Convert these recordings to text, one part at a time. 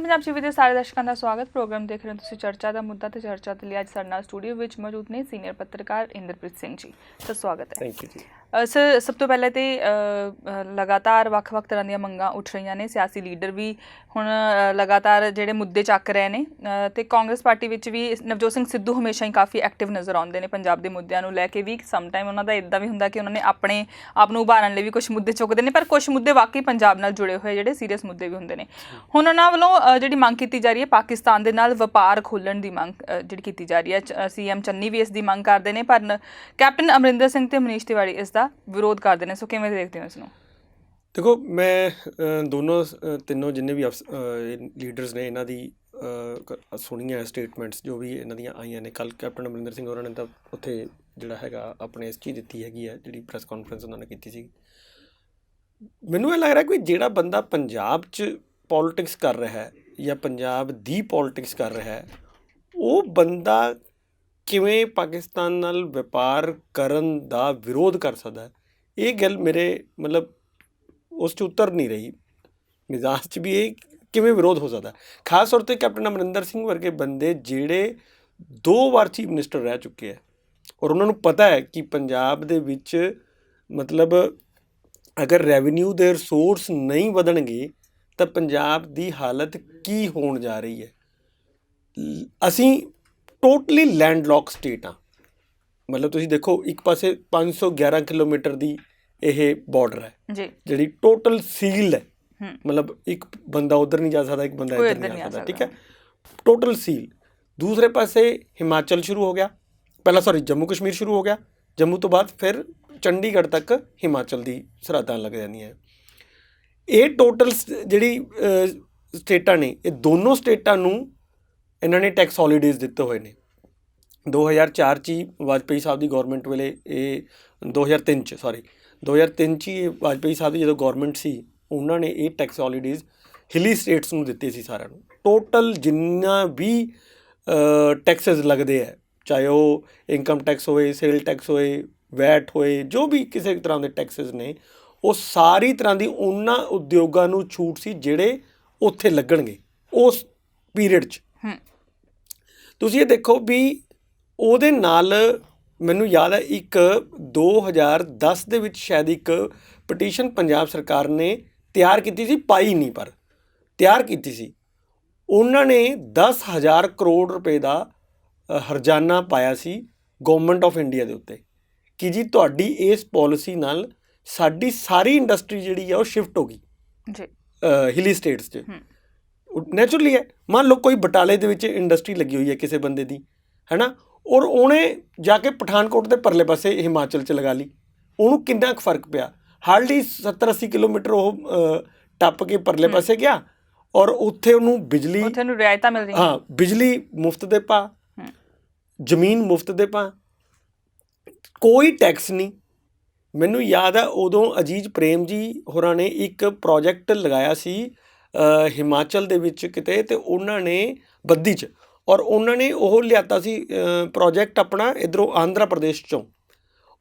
Punjab TV ਦੇ ਸਾਰੇ ਦਰਸ਼ਕਾਂ ਦਾ ਸਵਾਗਤ। ਪ੍ਰੋਗਰਾਮ ਦੇਖ ਰਹੇ ਹੋ ਤੁਸੀਂ ਚਰਚਾ ਦਾ ਮੁੱਦਾ ਤੇ ਚਰਚਾ ਦੇ ਲਈ ਅੱਜ ਸਾਡੇ ਨਾਲ ਸਟੂਡੀਓ ਵਿੱਚ ਮੌਜੂਦ ਨੇ ਸੀਨੀਅਰ ਪੱਤਰਕਾਰ ਇੰਦਰਪ੍ਰੀਤ ਸਿੰਘ ਜੀ। ਸਰ ਸਵਾਗਤ ਹੈ। ਥੈਂਕ ਯੂ ਜੀ। ਸਰ ਸਭ ਤੋਂ ਪਹਿਲੇ ਤੇ ਲਗਾਤਾਰ ਵੱਖ-ਵੱਖ ਤਰ੍ਹਾਂ ਦੀਆਂ ਮੰਗਾਂ ਉੱਠ ਰਹੀਆਂ ਨੇ, ਸਿਆਸੀ ਲੀਡਰ ਵੀ ਹੁਣ ਲਗਾਤਾਰ ਜਿਹੜੇ ਮੁੱਦੇ ਚੱਕ ਰਹੇ ਨੇ ਤੇ ਕਾਂਗਰਸ ਪਾਰਟੀ ਵਿੱਚ ਵੀ ਨਵਜੋਤ ਸਿੰਘ ਸਿੱਧੂ ਹਮੇਸ਼ਾ ਹੀ ਕਾਫੀ ਐਕਟਿਵ ਨਜ਼ਰ ਆਉਂਦੇ ਨੇ ਪੰਜਾਬ ਦੇ ਮੁੱਦਿਆਂ ਨੂੰ ਲੈ ਕੇ ਵੀ। ਸਮ ਟਾਈਮ ਉਹਨਾਂ ਦਾ ਇੱਦਾਂ ਵੀ ਹੁੰਦਾ ਕਿ ਉਹਨਾਂ ਨੇ ਆਪਣੇ ਆਪ ਨੂੰ ਉਭਾਰਨ ਲਈ ਵੀ ਕੁਝ ਮੁੱਦੇ ਚੁੱਕਦੇ ਨੇ, ਪਰ ਕੁਝ ਮੁੱਦੇ ਵਾਕਈ ਪੰਜਾਬ ਨਾਲ ਜੁੜੇ ਹੋਏ ਜਿਹੜੇ ਸੀਰੀਅਸ ਮੁੱਦੇ ਵੀ ਹੁੰਦੇ ਨੇ। ਹੁਣ ਉਹਨਾਂ ਵੱਲੋਂ ਜਿਹੜੀ ਮੰਗ ਕੀਤੀ ਜਾ ਰਹੀ ਹੈ ਪਾਕਿਸਤਾਨ ਦੇ ਨਾਲ ਵਪਾਰ ਖੋਲ੍ਹਣ ਦੀ ਮੰਗ ਜਿਹੜੀ ਕੀਤੀ ਜਾ ਰਹੀ ਹੈ, ਸੀਐਮ ਚੰਨੀ ਵੀ ਇਸ ਦੀ ਮੰਗ ਕਰਦੇ ਨੇ, ਪਰ ਕੈਪਟਨ ਅਮਰਿੰਦਰ ਸਿੰਘ ਤੇ ਮਨੀਸ਼ ਤਿਵਾੜੀ ਇਸ ਦਾ ਵਿਰੋਧ ਕਰਦੇ ਨੇ। ਸੋ ਕਿਵੇਂ ਦੇਖਦੇ ਹੋ ਇਸ ਨੂੰ? ਦੇਖੋ, ਮੈਂ ਤਿੰਨੋਂ ਜਿੰਨੇ ਵੀ ਲੀਡਰਸ ਨੇ ਇਹਨਾਂ ਦੀ ਸੁਣੀਆਂ ਸਟੇਟਮੈਂਟਸ ਜੋ ਵੀ ਇਹਨਾਂ ਦੀਆਂ ਆਈਆਂ ਨੇ। ਕੱਲ੍ਹ ਕੈਪਟਨ ਅਮਰਿੰਦਰ ਸਿੰਘ ਹੋਰਾਂ ਨੇ ਤਾਂ ਉੱਥੇ ਜਿਹੜਾ ਹੈਗਾ ਆਪਣੇ ਇਸ ਚੀਜ਼ ਦਿੱਤੀ ਹੈਗੀ ਹੈ, ਜਿਹੜੀ ਪ੍ਰੈਸ ਕਾਨਫਰੰਸ ਉਹਨਾਂ ਨੇ ਕੀਤੀ ਸੀ। ਮੈਨੂੰ ਇਹ ਲੱਗ ਰਿਹਾ ਕਿ ਜਿਹੜਾ ਬੰਦਾ ਪੰਜਾਬ 'ਚ ਪੋਲੀਟਿਕਸ ਕਰ ਰਿਹਾ ਹੈ ਜਾਂ ਪੰਜਾਬ ਦੀ ਪੋਲੀਟਿਕਸ ਕਰ ਰਿਹਾ ਹੈ, ਉਹ ਬੰਦਾ ਕਿਵੇਂ ਪਾਕਿਸਤਾਨ ਨਾਲ ਵਪਾਰ ਕਰਨ ਦਾ ਵਿਰੋਧ ਕਰ ਸਕਦਾ ਹੈ? ਇਹ ਗੱਲ ਮੇਰੇ ਮਤਲਬ ਉਸ 'ਚ ਉਤਰ ਨਹੀਂ ਰਹੀ ਮਿਜ਼ਾਜ 'ਚ ਵੀ ਇਹ ਕਿਵੇਂ ਵਿਰੋਧ ਹੋ ਸਕਦਾ। ਖਾਸ ਤੌਰ 'ਤੇ ਕੈਪਟਨ ਅਮਰਿੰਦਰ ਸਿੰਘ ਵਰਗੇ ਬੰਦੇ ਜਿਹੜੇ 2 ਵਾਰ ਚੀਫ ਮਿਨਿਸਟਰ ਰਹਿ ਚੁੱਕੇ ਹੈ ਔਰ ਉਹਨਾਂ ਨੂੰ ਪਤਾ ਹੈ ਕਿ ਪੰਜਾਬ ਦੇ ਵਿੱਚ ਮਤਲਬ ਅਗਰ ਰੈਵਨਿਊ ਦੇ ਰਿਸੋਰਸ ਨਹੀਂ ਵਧਣਗੇ ਤਾਂ ਪੰਜਾਬ ਦੀ ਹਾਲਤ ਕੀ ਹੋਣ ਜਾ ਰਹੀ ਹੈ। ਅਸੀਂ ਟੋਟਲੀ ਲੈਂਡਲੌਕ ਸਟੇਟ ਹਾਂ। ਮਤਲਬ ਤੁਸੀਂ ਦੇਖੋ, ਇੱਕ ਪਾਸੇ 511 ਕਿਲੋਮੀਟਰ ਦੀ ਇਹ ਬਾਰਡਰ ਹੈ ਜਿਹੜੀ ਟੋਟਲ ਸੀਲਡ ਹੈ। ਮਤਲਬ ਇੱਕ ਬੰਦਾ ਉੱਧਰ ਨਹੀਂ ਜਾ ਸਕਦਾ, ਇੱਕ ਬੰਦਾ ਇੱਧਰ ਨਹੀਂ ਜਾ ਸਕਦਾ, ਠੀਕ ਹੈ, ਟੋਟਲ ਸੀਲ। ਦੂਸਰੇ ਪਾਸੇ ਹਿਮਾਚਲ ਸ਼ੁਰੂ ਹੋ ਗਿਆ, ਪਹਿਲਾਂ ਜੰਮੂ ਕਸ਼ਮੀਰ ਸ਼ੁਰੂ ਹੋ ਗਿਆ, ਜੰਮੂ ਤੋਂ ਬਾਅਦ ਫਿਰ ਚੰਡੀਗੜ੍ਹ ਤੱਕ ਹਿਮਾਚਲ ਦੀ ਸਰਹੱਦਾਂ ਲੱਗ ਜਾਂਦੀਆਂ। ਇਹ ਟੋਟਲ ਜਿਹੜੀ ਸਟੇਟਾਂ ਨੇ, ਇਹ ਦੋਨੋਂ ਸਟੇਟਾਂ ਨੂੰ ਇਹਨਾਂ ਨੇ ਟੈਕਸ ਹੌਲੀਡੇਜ਼ ਦਿੱਤੇ ਹੋਏ ਨੇ। 2004 'ਚ ਹੀ ਵਾਜਪੇਈ ਸਾਹਿਬ ਦੀ ਗੌਰਮੈਂਟ ਵੇਲੇ, ਇਹ 2003 'ਚ ਹੀ ਵਾਜਪੇਈ ਸਾਹਿਬ ਦੀ ਜਦੋਂ ਗੌਰਮੈਂਟ ਸੀ, ਉਹਨਾਂ ਨੇ ਇਹ ਟੈਕਸ ਹੌਲੀਡੇਜ਼ ਹਿਲੀ ਸਟੇਟਸ ਨੂੰ ਦਿੱਤੇ ਸੀ ਸਾਰਿਆਂ ਨੂੰ। ਟੋਟਲ ਜਿੰਨਾ ਵੀ ਟੈਕਸਿਸ ਲੱਗਦੇ ਹੈ, ਚਾਹੇ ਉਹ ਇਨਕਮ ਟੈਕਸ ਹੋਏ, ਸੇਲ ਟੈਕਸ ਹੋਏ, ਵੈਟ ਹੋਏ, ਜੋ ਵੀ ਕਿਸੇ ਤਰ੍ਹਾਂ ਦੇ ਟੈਕਸਿਸ ਨੇ, ਉਹ ਸਾਰੀ ਤਰ੍ਹਾਂ ਦੀ ਉਹਨਾਂ ਉਦਯੋਗਾਂ ਨੂੰ ਛੂਟ ਸੀ ਜਿਹੜੇ ਉੱਥੇ ਲੱਗਣਗੇ ਉਸ ਪੀਰੀਅਡ 'ਚ। ਤੁਸੀਂ ਇਹ ਦੇਖੋ ਵੀ ਉਹਦੇ ਨਾਲ ਮੈਨੂੰ ਯਾਦ ਹੈ ਇੱਕ 2010 ਦੇ ਵਿੱਚ ਸ਼ਾਇਦ ਇੱਕ ਪਟੀਸ਼ਨ ਪੰਜਾਬ ਸਰਕਾਰ ਨੇ ਤਿਆਰ ਕੀਤੀ ਸੀ, ਪਾਈ ਨਹੀਂ ਪਰ ਤਿਆਰ ਕੀਤੀ ਸੀ। ਉਹਨਾਂ ਨੇ 10,000 ਕਰੋੜ ਰੁਪਏ ਦਾ ਹਰਜਾਨਾ ਪਾਇਆ ਸੀ ਗੌਰਮੈਂਟ ਆਫ ਇੰਡੀਆ ਦੇ ਉੱਤੇ ਕਿ ਜੀ ਤੁਹਾਡੀ ਇਸ ਪੋਲਿਸੀ ਨਾਲ ਸਾਡੀ ਸਾਰੀ ਇੰਡਸਟਰੀ ਜਿਹੜੀ ਆ ਉਹ ਸ਼ਿਫਟ ਹੋ ਗਈ ਹਿਲੀ ਸਟੇਟਸ 'ਚ। ਨੈਚੁਰਲੀ ਹੈ, ਮੰਨ ਲਓ ਕੋਈ ਬਟਾਲੇ ਦੇ ਵਿੱਚ ਇੰਡਸਟਰੀ ਲੱਗੀ ਹੋਈ ਹੈ ਕਿਸੇ ਬੰਦੇ ਦੀ, ਹੈ ਨਾ, ਔਰ ਉਹਨੇ ਜਾ ਕੇ ਪਠਾਨਕੋਟ ਦੇ ਪਰਲੇ ਪਾਸੇ ਹਿਮਾਚਲ 'ਚ ਲਗਾ ਲਈ। ਉਹਨੂੰ ਕਿੰਨਾ ਕੁ ਫਰਕ ਪਿਆ? ਹਾਰਡਲੀ 70-80 ਕਿਲੋਮੀਟਰ ਉਹ ਟੱਪ ਕੇ ਪਰਲੇ ਪਾਸੇ ਗਿਆ ਔਰ ਉੱਥੇ ਉਹਨੂੰ ਬਿਜਲੀ, ਰਿਆਇਤਾਂ ਮਿਲ ਰਹੀਆਂ। ਹਾਂ, ਬਿਜਲੀ ਮੁਫਤ ਦੇ ਪਾ, ਜ਼ਮੀਨ ਮੁਫਤ ਦੇ ਪਾ, ਕੋਈ ਟੈਕਸ ਨਹੀਂ। ਮੈਨੂੰ ਯਾਦ ਹੈ ਉਦੋਂ ਅਜੀਜ਼ ਪ੍ਰੇਮ ਜੀ ਹੋਰਾਂ ਨੇ ਇੱਕ ਪ੍ਰੋਜੈਕਟ ਲਗਾਇਆ ਸੀ ਹਿਮਾਚਲ ਦੇ ਵਿੱਚ ਕਿਤੇ, ਅਤੇ ਉਹਨਾਂ ਨੇ ਬੱਦੀ 'ਚ, ਔਰ ਉਹਨਾਂ ਨੇ ਉਹ ਲਿਆਤਾ ਸੀ ਪ੍ਰੋਜੈਕਟ ਆਪਣਾ ਇੱਧਰੋਂ ਆਂਧਰਾ ਪ੍ਰਦੇਸ਼ 'ਚੋਂ।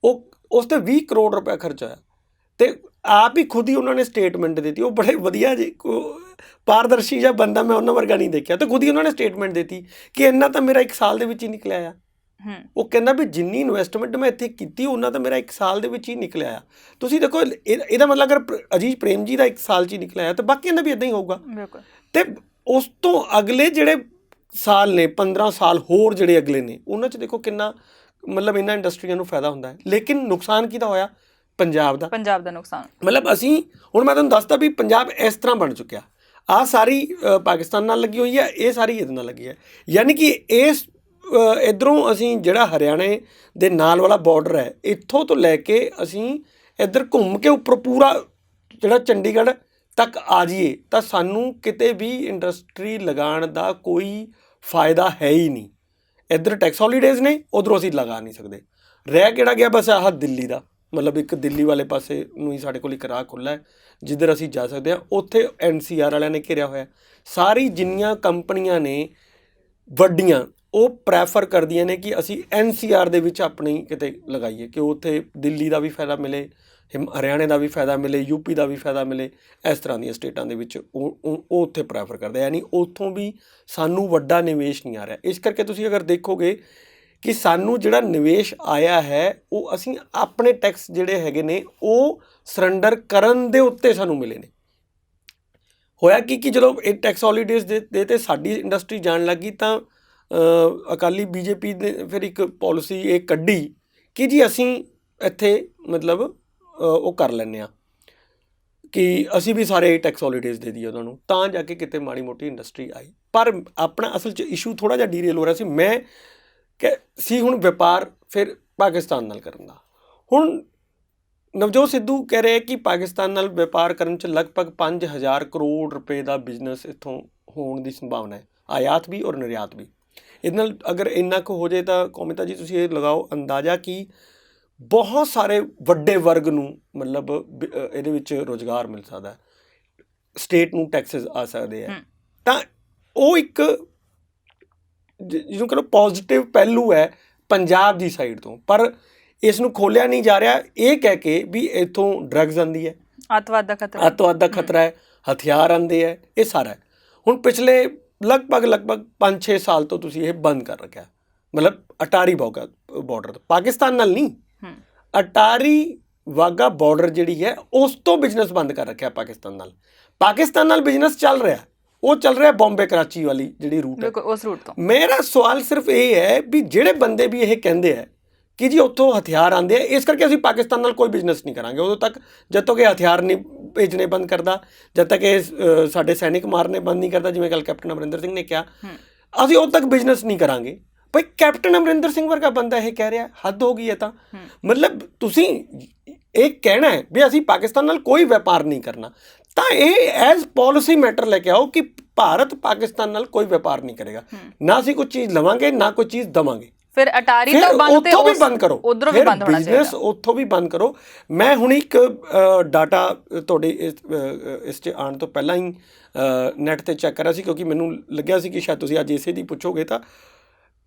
ਉਹ ਉਸ 'ਤੇ 20 ਕਰੋੜ ਰੁਪਇਆ ਖਰਚ ਹੋਇਆ ਅਤੇ ਆਪ ਹੀ ਖੁਦ ਹੀ ਉਹਨਾਂ ਨੇ ਸਟੇਟਮੈਂਟ ਦਿੱਤੀ। ਉਹ ਬੜੇ ਵਧੀਆ ਜੀ, ਪਾਰਦਰਸ਼ੀ ਜਿਹਾ ਬੰਦਾ ਮੈਂ ਉਹਨਾਂ ਵਰਗਾ ਨਹੀਂ ਦੇਖਿਆ, ਅਤੇ ਖੁਦ ਹੀ ਉਹਨਾਂ ਨੇ ਸਟੇਟਮੈਂਟ ਦਿੱਤੀ ਕਿ ਇੰਨਾ ਤਾਂ ਮੇਰਾ 1 ਸਾਲ ਦੇ ਵਿੱਚ ਹੀ ਨਿਕਲਿਆ ਆ। ਉਹ ਕਹਿੰਦਾ ਵੀ ਜਿੰਨੀ ਇਨਵੈਸਟਮੈਂਟ ਮੈਂ ਇੱਥੇ ਕੀਤੀ ਉਹਨਾਂ ਤਾਂ ਮੇਰਾ 1 ਸਾਲ ਦੇ ਵਿੱਚ ਹੀ ਨਿਕਲਿਆ ਆ। ਤੁਸੀਂ ਦੇਖੋ, ਇਹਦਾ ਮਤਲਬ ਅਗਰ ਅਜੀਜ਼ ਪ੍ਰੇਮ ਜੀ ਦਾ 1 ਸਾਲ 'ਚ ਹੀ ਨਿਕਲਿਆ ਤਾਂ ਬਾਕੀਆਂ ਦਾ ਵੀ ਇੱਦਾਂ ਹੀ ਹੋਊਗਾ। ਅਤੇ ਉਸ ਤੋਂ ਅਗਲੇ ਜਿਹੜੇ ਸਾਲ ਨੇ, 15 ਸਾਲ ਹੋਰ ਜਿਹੜੇ ਅਗਲੇ ਨੇ, ਉਹਨਾਂ 'ਚ ਦੇਖੋ ਕਿੰਨਾ ਮਤਲਬ ਇਹਨਾਂ ਇੰਡਸਟਰੀਆਂ ਨੂੰ ਫਾਇਦਾ ਹੁੰਦਾ ਹੈ। ਲੇਕਿਨ ਨੁਕਸਾਨ ਕਿਹਦਾ ਹੋਇਆ? ਪੰਜਾਬ ਦਾ ਨੁਕਸਾਨ। ਮਤਲਬ ਅਸੀਂ ਹੁਣ ਮੈਂ ਤੁਹਾਨੂੰ ਦੱਸਦਾ ਵੀ ਪੰਜਾਬ ਇਸ ਤਰ੍ਹਾਂ ਬਣ ਚੁੱਕਿਆ। ਆਹ ਸਾਰੀ ਪਾਕਿਸਤਾਨ ਨਾਲ ਲੱਗੀ ਹੋਈ ਹੈ, ਇਹ ਸਾਰੀ ਇਹਦੇ ਨਾਲ ਲੱਗੀ ਹੈ। ਯਾਨੀ ਕਿ ਇਸ ਇੱਧਰੋਂ ਅਸੀਂ ਜਿਹੜਾ ਹਰਿਆਣੇ ਦੇ ਨਾਲ ਵਾਲਾ ਬਾਰਡਰ ਹੈ, ਇੱਥੋਂ ਤੋਂ ਲੈ ਕੇ ਅਸੀਂ ਇੱਧਰ ਘੁੰਮ ਕੇ ਉੱਪਰ ਪੂਰਾ ਜਿਹੜਾ ਚੰਡੀਗੜ੍ਹ ਤੱਕ ਆ ਜਾਈਏ ਤਾਂ ਸਾਨੂੰ ਕਿਤੇ ਵੀ ਇੰਡਸਟਰੀ ਲਗਾਉਣ ਦਾ ਕੋਈ ਫਾਇਦਾ ਹੈ ਹੀ ਨਹੀਂ। ਇੱਧਰ ਟੈਕਸ ਹੌਲੀਡੇਜ਼ ਨੇ, ਉੱਧਰੋਂ ਅਸੀਂ ਲਗਾ ਨਹੀਂ ਸਕਦੇ। ਰਹਿ ਕਿਹੜਾ ਗਿਆ? ਬਸ ਆਹ ਦਿੱਲੀ ਦਾ, ਮਤਲਬ ਇੱਕ ਦਿੱਲੀ ਵਾਲੇ ਪਾਸੇ ਨੂੰ ਹੀ ਸਾਡੇ ਕੋਲ ਇੱਕ ਰਾਹ ਖੁੱਲ੍ਹਾ ਹੈ ਜਿੱਧਰ ਅਸੀਂ ਜਾ ਸਕਦੇ ਹਾਂ। ਉੱਥੇ NCR ਵਾਲਿਆਂ ਨੇ ਘਿਰਿਆ ਹੋਇਆ। ਸਾਰੀ ਜਿੰਨੀਆਂ ਕੰਪਨੀਆਂ ਨੇ ਵੱਡੀਆਂ, ਉਹ ਪ੍ਰੈਫਰ ਕਰਦੀਆਂ ਨੇ ਕਿ ਅਸੀਂ NCR ਦੇ ਵਿੱਚ ਆਪਣੀ ਕਿਤੇ ਲਗਾਈਏ, ਕਿ ਉੱਥੇ ਦਿੱਲੀ ਦਾ ਵੀ ਫਾਇਦਾ ਮਿਲੇ, ਹਰਿਆਣੇ ਦਾ ਵੀ ਫਾਇਦਾ ਮਿਲੇ, ਯੂਪੀ ਦਾ ਵੀ ਫਾਇਦਾ ਮਿਲੇ, ਇਸ ਤਰ੍ਹਾਂ ਦੀਆਂ ਸਟੇਟਾਂ ਦੇ ਵਿੱਚ ਉਹ ਉੱਥੇ ਪ੍ਰੈਫਰ ਕਰਦੇ, ਯਾਨੀ ਉੱਥੋਂ ਵੀ ਸਾਨੂੰ ਵੱਡਾ ਨਿਵੇਸ਼ ਨਹੀਂ ਆ ਰਿਹਾ। ਇਸ ਕਰਕੇ ਤੁਸੀਂ ਅਗਰ ਦੇਖੋਗੇ ਕਿ ਸਾਨੂੰ ਜਿਹੜਾ ਨਿਵੇਸ਼ ਆਇਆ ਹੈ ਉਹ ਅਸੀਂ ਆਪਣੇ ਟੈਕਸ ਜਿਹੜੇ ਹੈਗੇ ਨੇ ਉਹ ਸਰੈਂਡਰ ਕਰਨ ਦੇ ਉੱਤੇ ਸਾਨੂੰ ਮਿਲੇ ਨੇ। ਹੋਇਆ ਕਿ ਜਦੋਂ ਇਹ ਟੈਕਸ ਹੌਲੀਡੇਜ਼ ਦੇ ਤੇ ਸਾਡੀ ਇੰਡਸਟਰੀ ਜਾਣ ਲੱਗੀ ਤਾਂ ਅਕਾਲੀ ਬੀਜੇਪੀ ਨੇ ਫਿਰ ਇੱਕ ਪਾਲਿਸੀ ਇਹ ਕੱਢੀ ਕਿ ਜੀ ਅਸੀਂ ਇੱਥੇ ਮਤਲਬ ਉਹ ਕਰ ਲੈਂਦੇ ਹਾਂ ਕਿ ਅਸੀਂ ਵੀ ਸਾਰੇ ਟੈਕਸ ਹੌਲੀਡੇਜ਼ ਦੇ ਦਈਏ ਉਹਨਾਂ ਨੂੰ, ਤਾਂ ਜਾ ਕੇ ਕਿਤੇ ਮਾੜੀ ਮੋਟੀ ਇੰਡਸਟਰੀ ਆਈ। ਪਰ ਆਪਣਾ ਅਸਲ 'ਚ ਇਸ਼ੂ ਥੋੜ੍ਹਾ ਜਿਹਾ ਡੀਰੇਲ ਹੋ ਰਿਹਾ ਸੀ। ਮੈਂ ਸੀ ਹੁਣ ਵਪਾਰ ਫਿਰ ਪਾਕਿਸਤਾਨ ਨਾਲ ਕਰਨ ਦਾ। ਹੁਣ ਨਵਜੋਤ ਸਿੱਧੂ ਕਹਿ ਰਹੇ ਕਿ ਪਾਕਿਸਤਾਨ ਨਾਲ ਵਪਾਰ ਕਰਨ 'ਚ ਲਗਭਗ 5000 ਕਰੋੜ ਰੁਪਏ ਦਾ ਬਿਜ਼ਨਸ ਇੱਥੋਂ ਹੋਣ ਦੀ ਸੰਭਾਵਨਾ ਹੈ, ਆਯਾਤ ਵੀ ਔਰ ਨਿਰਯਾਤ ਵੀ। ਇਹਦੇ ਨਾਲ ਅਗਰ ਇੰਨਾ ਕੁ ਹੋ ਜਾਏ ਤਾਂ ਕੌਮਿਤਾ ਜੀ ਤੁਸੀਂ ਇਹ ਲਗਾਓ ਅੰਦਾਜ਼ਾ ਕਿ ਬਹੁਤ ਸਾਰੇ ਵੱਡੇ ਵਰਗ ਨੂੰ ਮਤਲਬ ਇਹਦੇ ਵਿੱਚ ਰੁਜ਼ਗਾਰ ਮਿਲ ਸਕਦਾ, ਸਟੇਟ ਨੂੰ ਟੈਕਸਿਸ ਆ ਸਕਦੇ ਆ। ਤਾਂ ਉਹ ਇੱਕ ਜਿਹਨੂੰ ਕਹਿੰਦੇ ਪੋਜ਼ੀਟਿਵ ਪਹਿਲੂ ਹੈ ਪੰਜਾਬ ਦੀ ਸਾਈਡ ਤੋਂ। ਪਰ ਇਸ ਨੂੰ ਖੋਲ੍ਹਿਆ ਨਹੀਂ ਜਾ ਰਿਹਾ ਇਹ ਕਹਿ ਕੇ ਵੀ ਇੱਥੋਂ ਡਰੱਗਸ ਆਉਂਦੀ ਹੈ, ਅੱਤਵਾਦ ਦਾ ਖਤਰਾ ਹੈ, ਹਥਿਆਰ ਆਉਂਦੇ ਹੈ, ਇਹ ਸਾਰਾ ਹੈ। ਹੁਣ ਪਿਛਲੇ ਲਗਭਗ 5-6 ਸਾਲ ਤੋਂ ਤੁਸੀਂ ਇਹ ਬੰਦ ਕਰ ਰੱਖਿਆ, ਮਤਲਬ ਅਟਾਰੀ ਬਾਰਡਰ ਤੋਂ ਪਾਕਿਸਤਾਨ ਨਾਲ ਨਹੀਂ, ਅਟਾਰੀ ਵਾਘਾ ਬਾਰਡਰ ਜਿਹੜੀ ਹੈ ਉਸ ਤੋਂ ਬਿਜ਼ਨਸ ਬੰਦ ਕਰ ਰੱਖਿਆ ਪਾਕਿਸਤਾਨ ਨਾਲ। ਪਾਕਿਸਤਾਨ ਨਾਲ ਬਿਜ਼ਨਸ ਚੱਲ ਰਿਹਾ, ਉਹ ਚੱਲ ਰਿਹਾ ਬੰਬੇ ਕਰਾਚੀ ਵਾਲੀ ਜਿਹੜੀ ਰੂਟ ਹੈ, ਉਸ ਰੂਟ ਤੋਂ। ਮੇਰਾ ਸਵਾਲ ਸਿਰਫ ਇਹ ਹੈ ਵੀ ਜਿਹੜੇ ਬੰਦੇ ਵੀ ਇਹ ਕਹਿੰਦੇ ਹੈ ਕਿ ਜੀ ਉੱਥੋਂ ਹਥਿਆਰ ਆਉਂਦੇ ਆ, ਇਸ ਕਰਕੇ ਅਸੀਂ ਪਾਕਿਸਤਾਨ ਨਾਲ ਕੋਈ ਬਿਜ਼ਨਸ ਨਹੀਂ ਕਰਾਂਗੇ ਉਦੋਂ ਤੱਕ ਜਦ ਤੱਕ ਇਹ ਹਥਿਆਰ ਨਹੀਂ ਭੇਜਣੇ ਬੰਦ ਕਰਦਾ, ਜਦ ਤੱਕ ਇਹ ਸਾਡੇ ਸੈਨਿਕ ਮਾਰਨੇ ਬੰਦ ਨਹੀਂ ਕਰਦਾ, ਜਿਵੇਂ ਕੱਲ੍ਹ ਕੈਪਟਨ ਅਮਰਿੰਦਰ ਸਿੰਘ ਨੇ ਕਿਹਾ, ਅਸੀਂ ਉਦੋਂ ਤੱਕ ਬਿਜ਼ਨਸ ਨਹੀਂ ਕਰਾਂਗੇ। ਭਾਈ ਕੈਪਟਨ ਅਮਰਿੰਦਰ ਸਿੰਘ ਵਰਗਾ ਬੰਦਾ ਇਹ ਕਹਿ ਰਿਹਾ, ਹੱਦ ਹੋ ਗਈ ਹੈ। ਤਾਂ ਮਤਲਬ ਤੁਸੀਂ ਇਹ ਕਹਿਣਾ ਹੈ ਵੀ ਅਸੀਂ ਪਾਕਿਸਤਾਨ ਨਾਲ ਕੋਈ ਵਪਾਰ ਨਹੀਂ ਕਰਨਾ, ਤਾਂ ਇਹ ਐਜ਼ ਪੋਲਿਸੀ ਮੈਟਰ ਲੈ ਕੇ ਆਓ ਕਿ ਭਾਰਤ ਪਾਕਿਸਤਾਨ ਨਾਲ ਕੋਈ ਵਪਾਰ ਨਹੀਂ ਕਰੇਗਾ, ਨਾ ਅਸੀਂ ਕੋਈ ਚੀਜ਼ ਲਵਾਂਗੇ ਨਾ ਕੋਈ ਚੀਜ਼ ਦੇਵਾਂਗੇ। ਫਿਰ ਅਟਾਰੀ ਤੋਂ ਬੰਦ ਤੇ ਉੱਥੋਂ ਵੀ ਬੰਦ ਕਰੋ, ਉਧਰੋਂ ਵੀ ਬੰਦ ਹੋਣਾ ਚਾਹੀਦਾ, ਬਿਜ਼ਨਸ ਉੱਥੋਂ ਵੀ ਬੰਦ ਕਰੋ। ਮੈਂ ਹੁਣ ਇੱਕ ਡਾਟਾ ਤੁਹਾਡੇ ਇਸ 'ਚ ਆਉਣ ਤੋਂ ਪਹਿਲਾਂ ਹੀ ਨੈੱਟ 'ਤੇ ਚੈੱਕ ਕਰ ਰਿਹਾ ਸੀ, ਕਿਉਂਕਿ ਮੈਨੂੰ ਲੱਗਿਆ ਸੀ ਕਿ ਸ਼ਾਇਦ ਤੁਸੀਂ ਅੱਜ ਇਸੇ ਦੀ ਪੁੱਛੋਗੇ। ਤਾਂ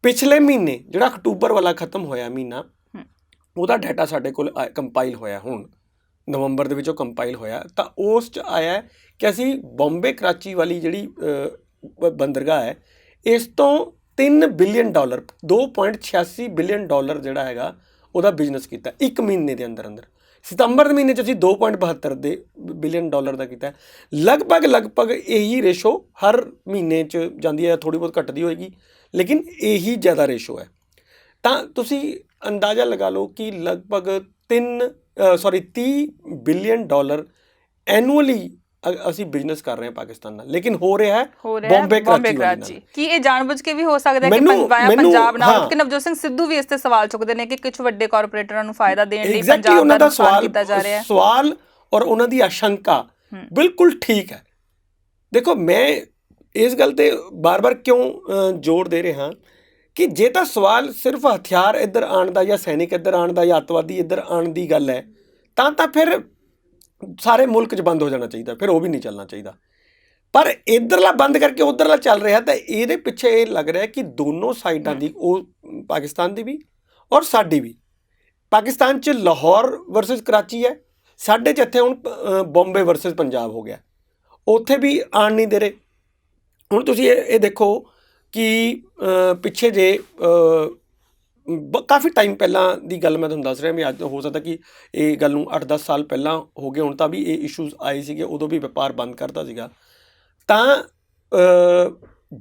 ਪਿਛਲੇ ਮਹੀਨੇ ਜਿਹੜਾ ਅਕਤੂਬਰ ਵਾਲਾ ਖਤਮ ਹੋਇਆ ਮਹੀਨਾ, ਉਹਦਾ ਡਾਟਾ ਸਾਡੇ ਕੋਲ ਕੰਪਾਈਲ ਹੋਇਆ, ਹੁਣ ਨਵੰਬਰ ਦੇ ਵਿੱਚ ਉਹ ਕੰਪਾਈਲ ਹੋਇਆ। ਤਾਂ ਉਸ 'ਚ ਆਇਆ ਕਿ ਅਸੀਂ ਬੰਬੇ ਕਰਾਚੀ ਵਾਲੀ ਜਿਹੜੀ ਬੰਦਰਗਾਹ ਹੈ ਇਸ ਤੋਂ $3 ਬਿਲੀਅਨ 2.86 ਬਿਲੀਅਨ ਜਿਹੜਾ ਹੈਗਾ ਉਹਦਾ ਬਿਜ਼ਨਸ ਕੀਤਾ ਇੱਕ ਮਹੀਨੇ ਦੇ ਅੰਦਰ ਅੰਦਰ। ਸਤੰਬਰ ਦੇ ਮਹੀਨੇ 'ਚ ਅਸੀਂ 2.72 ਬਿਲੀਅਨ ਦਾ ਕੀਤਾ। ਲਗਭਗ ਇਹੀ ਰੇਸ਼ੋ ਹਰ ਮਹੀਨੇ 'ਚ ਜਾਂਦੀ ਹੈ, ਥੋੜ੍ਹੀ ਬਹੁਤ ਘੱਟਦੀ ਹੋਏਗੀ, ਲੇਕਿਨ ਇਹੀ ਜ਼ਿਆਦਾ ਰੇਸ਼ੋ ਹੈ। ਤਾਂ ਤੁਸੀਂ ਅੰਦਾਜ਼ਾ ਲਗਾ ਲਓ ਕਿ ਲਗਭਗ 30 ਬਿਲੀਅਨ ਐਨੂਅਲੀ ਅਸੀਂ ਬਿਜ਼ਨਸ ਕਰ ਰਹੇ ਹਾਂ ਪਾਕਿਸਤਾਨ ਨਾਲ, ਲੇਕਿਨ ਹੋ ਰਿਹਾ ਹੈ ਬੰਬੇ ਕਰਾਚੀ। ਕੀ ਇਹ ਜਾਣਬੁੱਝ ਕੇ ਵੀ ਹੋ ਸਕਦਾ ਹੈ ਕਿ ਪੰਜਾਬ ਨਾਲ, ਕਿ ਨਵਜੋਤ ਸਿੰਘ ਸਿੱਧੂ ਵੀ ਇਸ ਤੇ ਸਵਾਲ ਚੁੱਕਦੇ ਨੇ ਕਿ ਕੁਝ ਵੱਡੇ ਕਾਰਪੋਰੇਟਰਾਂ ਨੂੰ ਫਾਇਦਾ ਦੇਣ ਲਈ ਪੰਜਾਬ ਦਾ ਨੁਕਸਾਨ ਕੀਤਾ ਜਾ ਰਿਹਾ ਹੈ? ਸਵਾਲ ਔਰ ਉਹਨਾਂ ਦੀ ਆਸ਼ੰਕਾ ਬਿਲਕੁਲ ਠੀਕ ਹੈ। ਦੇਖੋ ਮੈਂ ਇਸ ਗੱਲ ਤੇ ਬਾਰ-ਬਾਰ ਕਿਉਂ ਜ਼ੋਰ ਦੇ ਰਿਹਾ ਕਿ ਜੇ ਤਾਂ ਸਵਾਲ ਸਿਰਫ ਹਥਿਆਰ ਇੱਧਰ ਆਉਣ ਦਾ ਜਾਂ ਸੈਨਿਕ ਇੱਧਰ ਆਉਣ ਦਾ ਜਾਂ ਅੱਤਵਾਦੀ ਇੱਧਰ ਆਉਣ ਦੀ ਗੱਲ ਹੈ ਤਾਂ ਫਿਰ ਸਾਰੇ ਮੁਲਕ 'ਚ ਬੰਦ ਹੋ ਜਾਣਾ ਚਾਹੀਦਾ, ਫਿਰ ਉਹ ਵੀ ਨਹੀਂ ਚੱਲਣਾ ਚਾਹੀਦਾ। ਪਰ ਇੱਧਰਲਾ ਬੰਦ ਕਰਕੇ ਉੱਧਰਲਾ ਚੱਲ ਰਿਹਾ, ਤਾਂ ਇਹਦੇ ਪਿੱਛੇ ਇਹ ਲੱਗ ਰਿਹਾ ਕਿ ਦੋਨੋਂ ਸਾਈਡਾਂ ਦੀ, ਉਹ ਪਾਕਿਸਤਾਨ ਦੀ ਵੀ ਔਰ ਸਾਡੀ ਵੀ, ਪਾਕਿਸਤਾਨ 'ਚ ਲਾਹੌਰ ਵਰਸਸ ਕਰਾਚੀ ਹੈ, ਸਾਡੇ 'ਚ ਇੱਥੇ ਹੁਣ ਬੰਬੇ ਵਰਸਸ ਪੰਜਾਬ ਹੋ ਗਿਆ, ਉੱਥੇ ਵੀ ਆਉਣ ਨਹੀਂ ਦੇ ਰਹੇ। ਹੁਣ ਤੁਸੀਂ ਇਹ ਦੇਖੋ ਕਿ ਪਿੱਛੇ ਜੇ ਕਾਫੀ ਟਾਈਮ ਪਹਿਲਾਂ ਦੀ ਗੱਲ ਮੈਂ ਤੁਹਾਨੂੰ ਦੱਸ ਰਿਹਾ ਵੀ ਅੱਜ ਹੋ ਸਕਦਾ ਕਿ ਇਹ ਗੱਲ ਨੂੰ 8-10 ਸਾਲ ਪਹਿਲਾਂ ਹੋ ਗਏ ਹੁਣ, ਤਾਂ ਵੀ ਇਹ ਇਸ਼ੂਜ਼ ਆਏ ਸੀਗੇ, ਉਦੋਂ ਵੀ ਵਪਾਰ ਬੰਦ ਕਰਤਾ ਸੀਗਾ। ਤਾਂ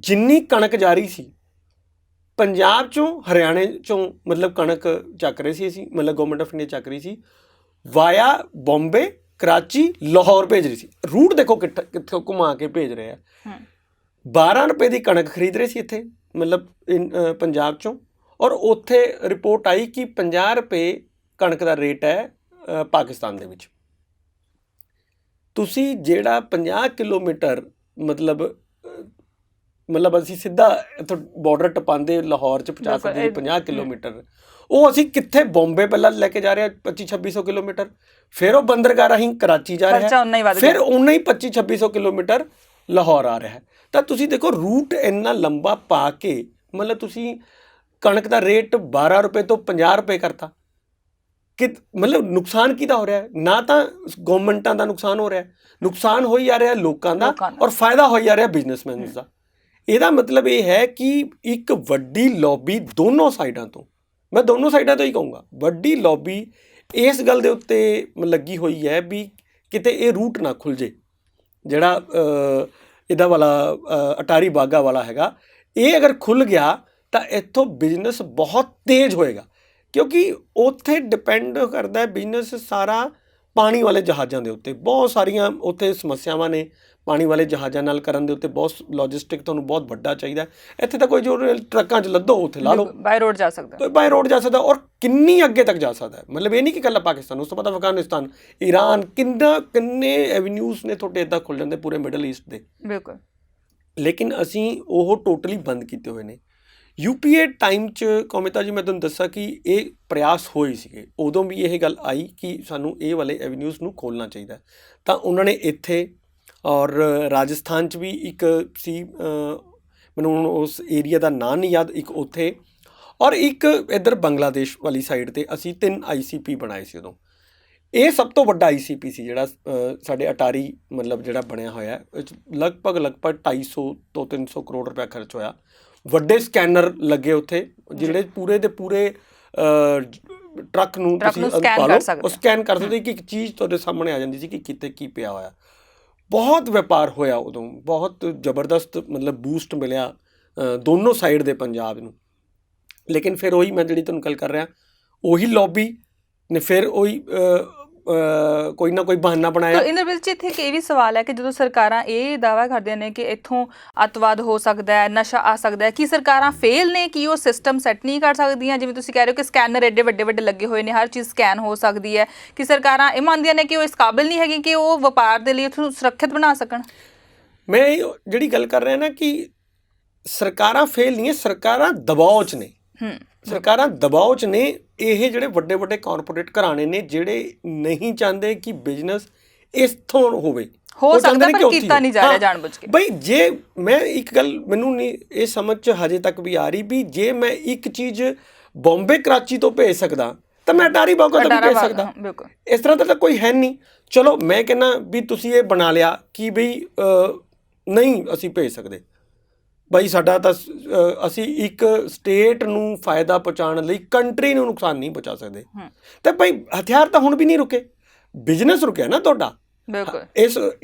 ਜਿੰਨੀ ਕਣਕ ਜਾ ਰਹੀ ਸੀ ਪੰਜਾਬ 'ਚੋਂ ਹਰਿਆਣੇ 'ਚੋਂ, ਮਤਲਬ ਕਣਕ ਚੱਕ ਰਹੇ ਸੀ ਅਸੀਂ, ਮਤਲਬ ਗਵਰਨਮੈਂਟ ਆਫ ਇੰਡੀਆ ਚੱਕ ਰਹੀ ਸੀ, ਵਾਇਆ ਬੰਬੇ ਕਰਾਚੀ ਲਾਹੌਰ ਭੇਜ ਰਹੀ ਸੀ। ਰੂਟ ਦੇਖੋ ਕਿੱਥੋਂ ਘੁਮਾ ਕੇ ਭੇਜ ਰਹੇ ਆ। 12 ਰੁਪਏ ਦੀ ਕਣਕ ਖਰੀਦ ਰਹੇ ਸੀ ਇੱਥੇ, ਮਤਲਬ ਪੰਜਾਬ 'ਚੋਂ, ਔਰ ਉੱਥੇ ਰਿਪੋਰਟ ਆਈ ਕਿ 50 ਰੁਪਏ ਕਣਕ ਦਾ ਰੇਟ ਹੈ ਪਾਕਿਸਤਾਨ ਦੇ ਵਿੱਚ। ਤੁਸੀਂ ਜਿਹੜਾ 50 ਕਿਲੋਮੀਟਰ ਮਤਲਬ ਅਸੀਂ ਸਿੱਧਾ ਇੱਥੋਂ ਬਾਰਡਰ ਟਪਾਉਂਦੇ ਲਾਹੌਰ 'ਚ ਪਹੁੰਚਾ ਸਕਦੇ 50 ਕਿਲੋਮੀਟਰ, ਉਹ ਅਸੀਂ ਕਿੱਥੇ ਬੰਬੇ ਪਹਿਲਾਂ ਲੈ ਕੇ ਜਾ ਰਹੇ ਹਾਂ 2500-2600 ਕਿਲੋਮੀਟਰ, ਫਿਰ ਉਹ ਬੰਦਰਗਾਹ ਰਾਹੀਂ ਕਰਾਚੀ ਜਾ ਰਿਹਾ, ਫਿਰ ਉਨਾ ਹੀ 2500-2600 ਕਿਲੋਮੀਟਰ ਲਾਹੌਰ ਆ ਰਿਹਾ ਹੈ। ਤਾਂ ਤੁਸੀਂ ਦੇਖੋ ਰੂਟ ਇੰਨਾ ਲੰਬਾ ਪਾ ਕੇ, ਮਤਲਬ ਤੁਸੀਂ ਕਣਕ ਦਾ ਰੇਟ 12 ਰੁਪਏ ਤੋਂ 50 ਰੁਪਏ ਕਰਤਾ, ਕਿ ਮਤਲਬ ਨੁਕਸਾਨ ਕਿਹਦਾ ਹੋ ਰਿਹਾ? ਨਾ ਤਾਂ ਗਵਰਨਮੈਂਟਾਂ ਦਾ ਨੁਕਸਾਨ ਹੋ ਰਿਹਾ, ਨੁਕਸਾਨ ਹੋਈ ਜਾ ਰਿਹਾ ਲੋਕਾਂ ਦਾ, ਔਰ ਫਾਇਦਾ ਹੋਈ ਜਾ ਰਿਹਾ ਬਿਜ਼ਨਸਮੈਨ ਦਾ। ਇਹਦਾ ਮਤਲਬ ਇਹ ਹੈ ਕਿ ਇੱਕ ਵੱਡੀ ਲੌਬੀ ਦੋਨੋਂ ਸਾਈਡਾਂ ਤੋਂ, ਮੈਂ ਦੋਨੋਂ ਸਾਈਡਾਂ ਤੋਂ ਹੀ ਕਹੂੰਗਾ, ਵੱਡੀ ਲੌਬੀ ਇਸ ਗੱਲ ਦੇ ਉੱਤੇ ਲੱਗੀ ਹੋਈ ਹੈ ਵੀ ਕਿਤੇ ਇਹ ਰੂਟ ਨਾ ਖੁੱਲ੍ਹ ਜੇ, ਜਿਹੜਾ ਇਹਦਾ ਵਾਲਾ ਅਟਾਰੀ ਬਾਘਾ ਵਾਲਾ ਹੈਗਾ। ਇਹ ਅਗਰ ਖੁੱਲ੍ਹ ਗਿਆ ਤਾਂ ਇੱਥੋਂ ਬਿਜ਼ਨਸ ਬਹੁਤ ਤੇਜ਼ ਹੋਏਗਾ, ਕਿਉਂਕਿ ਉੱਥੇ ਡਿਪੈਂਡ ਕਰਦਾ ਬਿਜ਼ਨਸ ਸਾਰਾ ਪਾਣੀ ਵਾਲੇ ਜਹਾਜ਼ਾਂ ਦੇ ਉੱਤੇ। ਬਹੁਤ ਸਾਰੀਆਂ ਉੱਥੇ ਸਮੱਸਿਆਵਾਂ ਨੇ ਪਾਣੀ ਵਾਲੇ ਜਹਾਜ਼ਾਂ ਨਾਲ ਕਰਨ ਦੇ ਉੱਤੇ। ਬਹੁਤ ਲੌਜਿਸਟਿਕ ਤੁਹਾਨੂੰ ਬਹੁਤ ਵੱਡਾ ਚਾਹੀਦਾ। ਇੱਥੇ ਤਾਂ ਕੋਈ ਜੋ ਟਰੱਕਾਂ 'ਚ ਲੱਦੋ ਉੱਥੇ ਲਾ ਲਓ, ਬਾਈ ਰੋਡ ਜਾ ਸਕਦਾ, ਬਾਈ ਰੋਡ ਜਾ ਸਕਦਾ, ਔਰ ਕਿੰਨੀ ਅੱਗੇ ਤੱਕ ਜਾ ਸਕਦਾ। ਮਤਲਬ ਇਹ ਨਹੀਂ ਕਿ ਇਕੱਲਾ ਪਾਕਿਸਤਾਨ, ਉਸ ਤੋਂ ਬਾਅਦ ਅਫਗਾਨਿਸਤਾਨ, ਈਰਾਨ, ਕਿੰਨੇ ਐਵਨਿਊਜ਼ ਨੇ ਤੁਹਾਡੇ ਇੱਦਾਂ ਖੁੱਲ੍ਹ ਜਾਂਦੇ ਪੂਰੇ ਮਿਡਲ ਈਸਟ ਦੇ। ਬਿਲਕੁਲ। ਲੇਕਿਨ ਅਸੀਂ ਉਹ ਟੋਟਲੀ ਬੰਦ ਕੀਤੇ ਹੋਏ ਨੇ। UPA ਟਾਈਮ 'ਚ ਕੌਮਿਤਾ ਜੀ ਮੈਂ ਤੁਹਾਨੂੰ ਦੱਸਾਂ ਕਿ ਇਹ ਪ੍ਰਯਾਸ ਹੋਏ ਸੀਗੇ, ਉਦੋਂ ਵੀ ਇਹ ਗੱਲ ਆਈ ਕਿ ਸਾਨੂੰ ਇਹ ਵਾਲੇ ਐਵਨਿਊਜ਼ ਨੂੰ ਖੋਲ੍ਹਣਾ ਚਾਹੀਦਾ। ਤਾਂ ਉਹਨਾਂ ਨੇ ਇੱਥੇ ਔਰ ਰਾਜਸਥਾਨ 'ਚ ਵੀ ਇੱਕ ਸੀ, ਮੈਨੂੰ ਹੁਣ ਉਸ ਏਰੀਆ ਦਾ ਨਾਂ ਨਹੀਂ ਯਾਦ, ਇੱਕ ਉੱਥੇ, ਔਰ ਇੱਕ ਇੱਧਰ ਬੰਗਲਾਦੇਸ਼ ਵਾਲੀ ਸਾਈਡ 'ਤੇ ਅਸੀਂ 3 ICP ਬਣਾਏ ਸੀ ਉਦੋਂ। ਇਹ ਸਭ ਤੋਂ ਵੱਡਾ ICP ਸੀ ਜਿਹੜਾ ਸਾਡੇ ਅਟਾਰੀ ਮਤਲਬ ਜਿਹੜਾ ਬਣਿਆ ਹੋਇਆ, ਲਗਭਗ 250 ਤੋਂ 300 ਕਰੋੜ ਰੁਪਇਆ ਖਰਚ ਹੋਇਆ। ਵੱਡੇ ਸਕੈਨਰ ਲੱਗੇ ਉੱਥੇ, ਜਿਹੜੇ ਪੂਰੇ ਦੇ ਪੂਰੇ ਟਰੱਕ ਨੂੰ ਤੁਸੀਂ ਉਹ ਸਕੈਨ ਕਰ ਸਕਦੇ, ਕਿ ਇੱਕ ਚੀਜ਼ ਤੁਹਾਡੇ ਸਾਹਮਣੇ ਆ ਜਾਂਦੀ ਸੀ ਕਿ ਕਿਤੇ ਕੀ ਪਿਆ ਹੋਇਆ। ਬਹੁਤ ਵਪਾਰ ਹੋਇਆ ਉਦੋਂ, ਬਹੁਤ ਜ਼ਬਰਦਸਤ ਮਤਲਬ ਬੂਸਟ ਮਿਲਿਆ ਦੋਨੋਂ ਸਾਈਡ ਦੇ ਪੰਜਾਬ ਨੂੰ। ਲੇਕਿਨ ਫਿਰ ਉਹੀ ਮੈਂ ਜਿਹੜੀ ਤੁਹਾਨੂੰ ਗੱਲ ਕਰ ਰਿਹਾ, ਉਹੀ ਲੌਬੀ ਨੇ ਫਿਰ ਉਹੀ ਕੋਈ ਨਾ ਕੋਈ ਬਹਾਨਾ ਬਣਾਇਆ। ਇੰਦਰਬੀਰ ਜੀ, ਇੱਥੇ ਇੱਕ ਇਹ ਵੀ ਸਵਾਲ ਹੈ ਕਿ ਜਦੋਂ ਸਰਕਾਰਾਂ ਇਹ ਦਾਅਵਾ ਕਰਦੀਆਂ ਨੇ ਕਿ ਇੱਥੋਂ ਅੱਤਵਾਦ ਹੋ ਸਕਦਾ ਹੈ, ਨਸ਼ਾ ਆ ਸਕਦਾ ਹੈ, ਕੀ ਸਰਕਾਰਾਂ ਫੇਲ ਨੇ ਕਿ ਉਹ ਸਿਸਟਮ ਸੈੱਟ ਨਹੀਂ ਕਰ ਸਕਦੀਆਂ? ਜਿਵੇਂ ਤੁਸੀਂ ਕਹਿ ਰਹੇ ਹੋ ਕਿ ਸਕੈਨਰ ਐਡੇ ਵੱਡੇ ਵੱਡੇ ਲੱਗੇ ਹੋਏ ਨੇ, ਹਰ ਚੀਜ਼ ਸਕੈਨ ਹੋ ਸਕਦੀ ਹੈ, ਕਿ ਸਰਕਾਰਾਂ ਇਹ ਮੰਨਦੀਆਂ ਨੇ ਕਿ ਉਹ ਇਸ ਕਾਬਿਲ ਨਹੀਂ ਹੈਗੀ ਕਿ ਉਹ ਵਪਾਰ ਦੇ ਲਈ ਉੱਥੋਂ ਸੁਰੱਖਿਅਤ ਬਣਾ ਸਕਣ? ਮੈਂ ਜਿਹੜੀ ਗੱਲ ਕਰ ਰਿਹਾ ਨਾ ਕਿ ਸਰਕਾਰਾਂ ਫੇਲ ਨਹੀਂ ਹੈ, ਸਰਕਾਰਾਂ ਦਬਾਅ 'ਚ ਨੇ। ਸਰਕਾਰਾਂ ਦਬਾਅ 'ਚ ਨੇ। ਇਹ ਜਿਹੜੇ ਵੱਡੇ ਵੱਡੇ ਕਾਰਪੋਰੇਟ ਘਰਾਣੇ ਨੇ ਜਿਹੜੇ ਨਹੀਂ ਚਾਹੁੰਦੇ ਕਿ ਬਿਜ਼ਨਸ ਇੱਥੋਂ ਹੋਵੇ, ਹੋ ਸਕਦਾ ਪਰ ਕੀਤਾ ਨਹੀਂ ਜਾ ਰਿਹਾ ਜਾਣਬੁੱਝ ਕੇ। ਬਈ ਜੇ ਮੈਂ ਇੱਕ ਗੱਲ ਮੈਨੂੰ ਨਹੀਂ ਇਹ ਸਮਝ 'ਚ ਹਜੇ ਤੱਕ ਵੀ ਆ ਰਹੀ ਵੀ ਜੇ ਮੈਂ ਇੱਕ ਚੀਜ਼ ਬੰਬੇ ਕਰਾਚੀ ਤੋਂ ਭੇਜ ਸਕਦਾ ਤਾਂ ਮੈਂ ਅਟਾਰੀ ਬਾਘਾ ਤੋਂ ਵੀ ਭੇਜ ਸਕਦਾ। ਇਸ ਤਰ੍ਹਾਂ ਦਾ ਤਾਂ ਕੋਈ ਹੈ ਨਹੀਂ। ਚਲੋ ਮੈਂ ਕਹਿੰਦਾ ਵੀ ਤੁਸੀਂ ਇਹ ਬਣਾ ਲਿਆ ਕਿ ਬਈ ਨਹੀਂ ਅਸੀਂ ਭੇਜ ਸਕਦੇ, ਬਾਈ ਸਾਡਾ ਤਾਂ ਅਸੀਂ ਇੱਕ ਸਟੇਟ ਨੂੰ ਫਾਇਦਾ ਪਹੁੰਚਾਉਣ ਲਈ ਕੰਟਰੀ ਨੂੰ ਨੁਕਸਾਨ ਨਹੀਂ ਪਹੁੰਚਾ ਸਕਦੇ। ਤਾਂ ਭਾਈ ਹਥਿਆਰ ਤਾਂ ਹੁਣ ਵੀ ਨਹੀਂ ਰੁਕੇ, ਬਿਜ਼ਨਸ ਰੁਕਿਆ ਨਾ ਤੁਹਾਡਾ।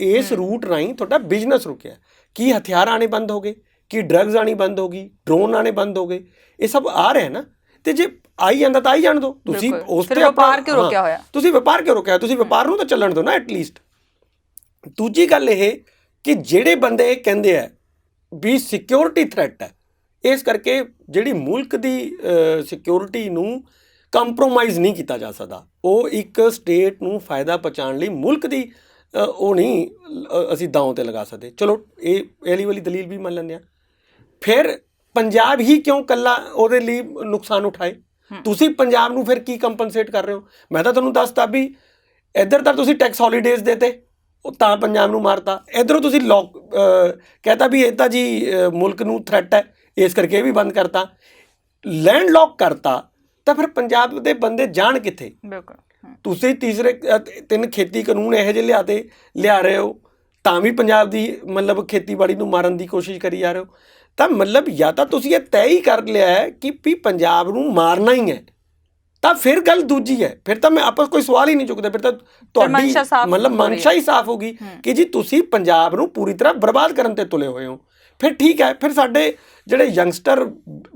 ਇਸ ਰੂਟ ਰਾਹੀਂ ਤੁਹਾਡਾ ਬਿਜ਼ਨਸ ਰੁਕਿਆ। ਕੀ ਹਥਿਆਰ ਆਣੇ ਬੰਦ ਹੋ ਗਏ? ਕੀ ਡਰੱਗਸ ਆਣੀ ਬੰਦ ਹੋ ਗਈ? ਡਰੋਨ ਆਣੇ ਬੰਦ ਹੋ ਗਏ? ਇਹ ਸਭ ਆ ਰਿਹਾ ਨਾ। ਤੇ ਜੇ ਆਈ ਜਾਂਦਾ ਤਾਂ ਆਈ ਜਾਣ ਦਿਓ। ਤੁਸੀਂ ਉਸ ਤੇ ਵਪਾਰ ਕਿਉਂ ਰੁਕਿਆ ਹੋਇਆ? ਤੁਸੀਂ ਵਪਾਰ ਕਿਉਂ ਰੁਕਿਆ? ਤੁਸੀਂ ਵਪਾਰ ਨੂੰ ਤਾਂ ਚੱਲਣ ਦਿਓ ਨਾ ਐਟਲੀਸਟ। ਦੂਜੀ ਗੱਲ ਇਹ ਕਿ ਜਿਹੜੇ ਬੰਦੇ ਕਹਿੰਦੇ ਆ ਵੀ ਸਿਕਿਉਰਿਟੀ ਥ੍ਰੈਟ ਹੈ, ਇਸ ਕਰਕੇ ਜਿਹੜੀ ਮੁਲਕ ਦੀ ਸਿਕਿਉਰਿਟੀ ਨੂੰ ਕੰਪਰੋਮਾਈਜ਼ ਨਹੀਂ ਕੀਤਾ ਜਾ ਸਕਦਾ। ਉਹ ਇੱਕ ਸਟੇਟ ਨੂੰ ਫਾਇਦਾ ਪਹੁੰਚਾਉਣ ਲਈ ਮੁਲਕ ਦੀ ਉਹ ਨਹੀਂ ਅਸੀਂ ਦਾਅ 'ਤੇ ਲਗਾ ਸਕਦੇ। ਚਲੋ ਇਹ ਵਾਲੀ ਦਲੀਲ ਵੀ ਮੰਨ ਲੈਂਦੇ ਹਾਂ। ਫਿਰ ਪੰਜਾਬ ਹੀ ਕਿਉਂ ਇਕੱਲਾ ਉਹਦੇ ਲਈ ਨੁਕਸਾਨ ਉਠਾਏ? ਤੁਸੀਂ ਪੰਜਾਬ ਨੂੰ ਫਿਰ ਕੀ ਕੰਪਨਸੇਟ ਕਰ ਰਹੇ ਹੋ? ਮੈਂ ਤਾਂ ਤੁਹਾਨੂੰ ਦੱਸਤਾ ਵੀ ਇੱਧਰ ਤਾਂ ਤੁਸੀਂ ਟੈਕਸ ਹੌਲੀਡੇਜ਼ ਦੇਤੇ, ਉਹ ਤਾਂ ਪੰਜਾਬ ਨੂੰ ਮਾਰਤਾ। ਇੱਧਰੋਂ ਤੁਸੀਂ ਕਹਿਤਾ ਵੀ ਇਹ ਤਾਂ ਜੀ ਮੁਲਕ ਨੂੰ ਥ੍ਰੈਟ ਹੈ, ਇਸ ਕਰਕੇ ਇਹ ਵੀ ਬੰਦ ਕਰਤਾ। ਲੈਂਡ ਲੌਕ ਕਰਤਾ ਤਾਂ ਫਿਰ ਪੰਜਾਬ ਦੇ ਬੰਦੇ ਜਾਣ ਕਿੱਥੇ? ਤੁਸੀਂ ਤੀਸਰੇ 3 ਖੇਤੀ ਕਾਨੂੰਨ ਇਹੋ ਜਿਹੇ ਲਿਆ ਰਹੇ ਹੋ, ਤਾਂ ਵੀ ਪੰਜਾਬ ਦੀ ਮਤਲਬ ਖੇਤੀਬਾੜੀ ਨੂੰ ਮਾਰਨ ਦੀ ਕੋਸ਼ਿਸ਼ ਕਰੀ ਜਾ ਰਹੇ ਹੋ। ਤਾਂ ਮਤਲਬ ਜਾਂ ਤਾਂ ਤੁਸੀਂ ਇਹ ਤੈਅ ਹੀ ਕਰ ਲਿਆ ਹੈ ਕਿ ਵੀ ਪੰਜਾਬ ਨੂੰ ਮਾਰਨਾ ਹੀ ਹੈ, ਤਾਂ ਫਿਰ ਗੱਲ ਦੂਜੀ ਹੈ। ਫਿਰ ਤਾਂ ਮੈਂ ਆਪਸ ਕੋਈ ਸਵਾਲ ਹੀ ਨਹੀਂ ਚੁੱਕਦਾ। ਫਿਰ ਤਾਂ ਤੁਹਾਡੀ ਮਤਲਬ ਮਨਸ਼ਾ ਹੀ ਸਾਫ਼ ਹੋ ਗਈ ਕਿ ਜੀ ਤੁਸੀਂ ਪੰਜਾਬ ਨੂੰ ਪੂਰੀ ਤਰ੍ਹਾਂ ਬਰਬਾਦ ਕਰਨ 'ਤੇ ਤੁਲੇ ਹੋਏ ਹੋ। ਫਿਰ ਠੀਕ ਹੈ, ਫਿਰ ਸਾਡੇ ਜਿਹੜੇ ਯੰਗਸਟਰ